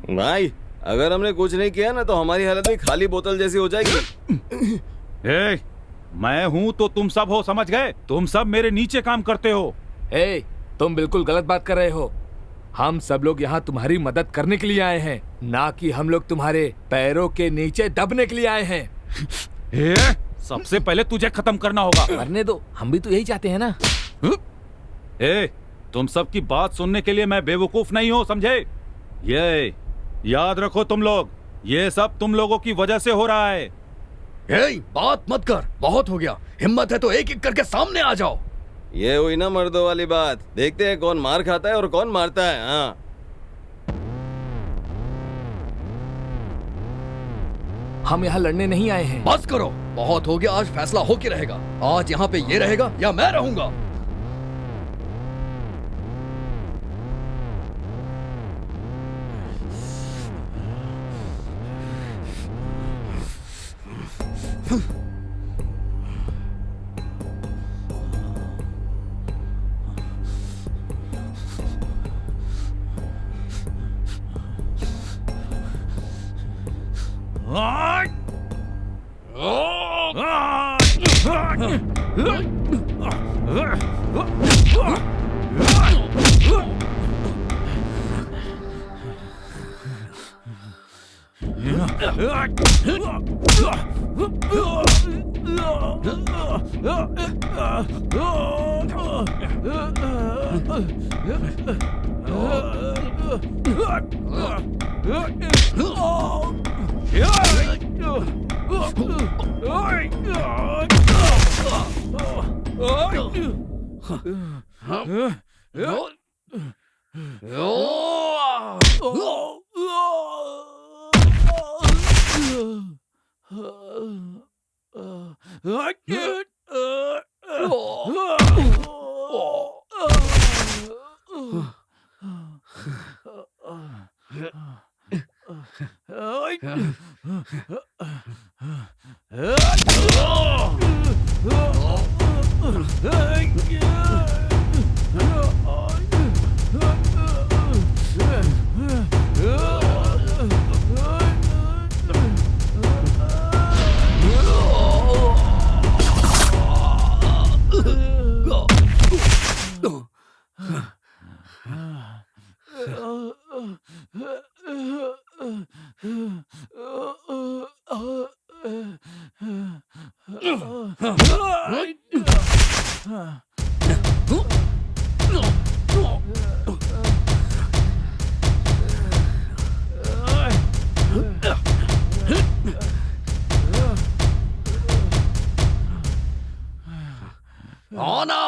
भाई अगर हमने कुछ नहीं किया ना तो हमारी हालत भी खाली बोतल जैसी हो जाएगी। मैं हूं तो तुम सब हो, समझ गए? तुम सब मेरे नीचे काम करते हो। तुम बिल्कुल गलत बात कर रहे हो। हम सब लोग यहाँ तुम्हारी मदद करने के लिए आए हैं, ना कि हम लोग तुम्हारे पैरों के नीचे दबने के लिए आए हैं। सबसे पहले तुझे खत्म करना होगा। करने दो, हम भी तो यही चाहते हैं ना। तुम सब की बात सुनने के लिए मैं बेवकूफ नहीं हूँ, समझे? ये याद रखो तुम लोग, ये सब तुम लोगों की वजह से हो रहा है। बात मत कर, बहुत हो गया। हिम्मत है तो एक एक करके सामने आ जाओ। ये हुई ना मर्दों वाली बात। देखते हैं कौन मार खाता है और कौन मारता है। हाँ, हम यहाँ लड़ने नहीं आए हैं। बस करो, बहुत हो गया। आज फैसला हो के रहेगा। आज यहाँ पे ये रहेगा या मैं रहूंगा। आना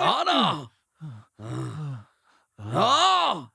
आना। हाँ।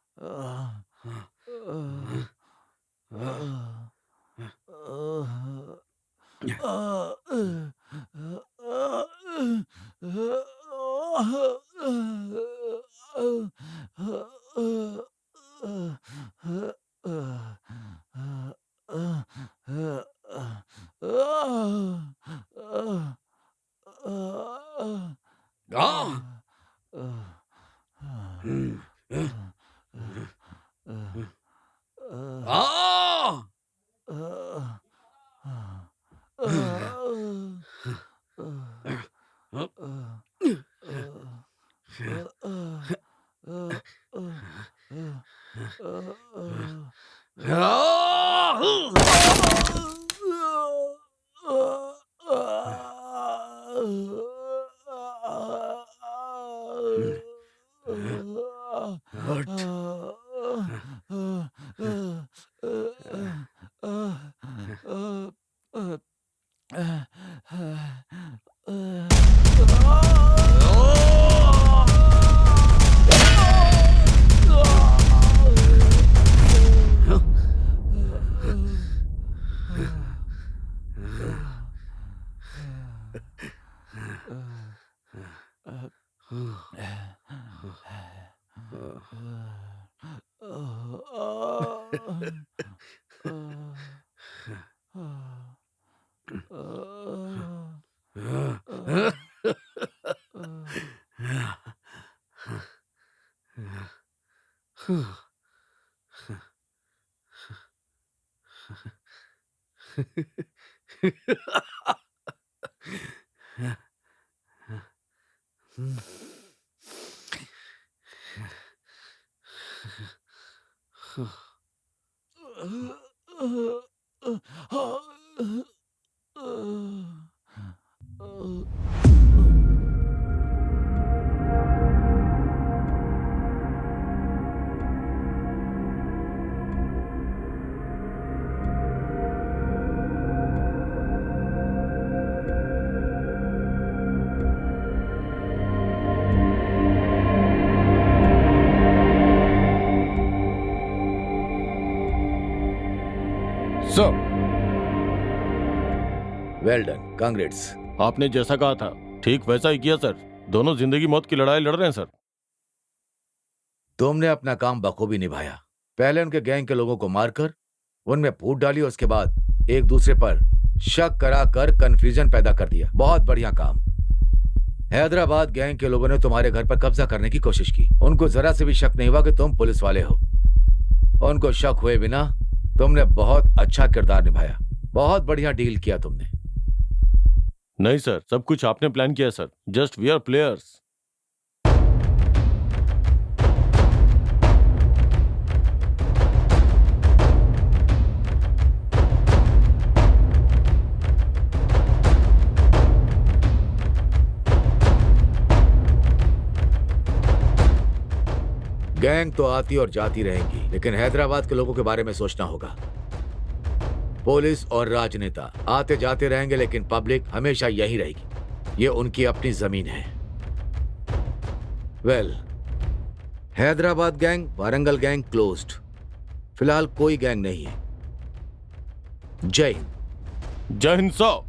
Sir, well done, congrats. आपने जैसा कहा था ठीक वैसा ही किया सर। दोनों जिंदगी मौत की लड़ाई लड़ रहे हैं सर। तुमने अपना काम बखूबी निभाया। पहले उनके गैंग के लोगों को मारकर उनमें फूट डाली, उसके बाद एक दूसरे पर शक कराकर कंफ्यूजन पैदा कर दिया। बहुत बढ़िया काम। हैदराबाद गैंग के लोगों ने तुम्हारे घर पर कब्जा करने की कोशिश की। उनको जरा से भी शक नहीं हुआ कि तुम पुलिस वाले हो। उनको शक हुए बिना तुमने बहुत अच्छा किरदार निभाया। बहुत बढ़िया डील किया तुमने। नहीं सर, सब कुछ आपने प्लान किया sir. Just we are players. Gang तो आती और जाती रहेंगी, लेकिन हैदराबाद के लोगों के बारे में सोचना होगा। पुलिस और राजनेता आते जाते रहेंगे, लेकिन पब्लिक हमेशा यही रहेगी। ये उनकी अपनी जमीन है। Well, Hyderabad gang, Warangal gang closed. फिलहाल कोई गैंग नहीं है। जय हिंद। जय हिंद साहब।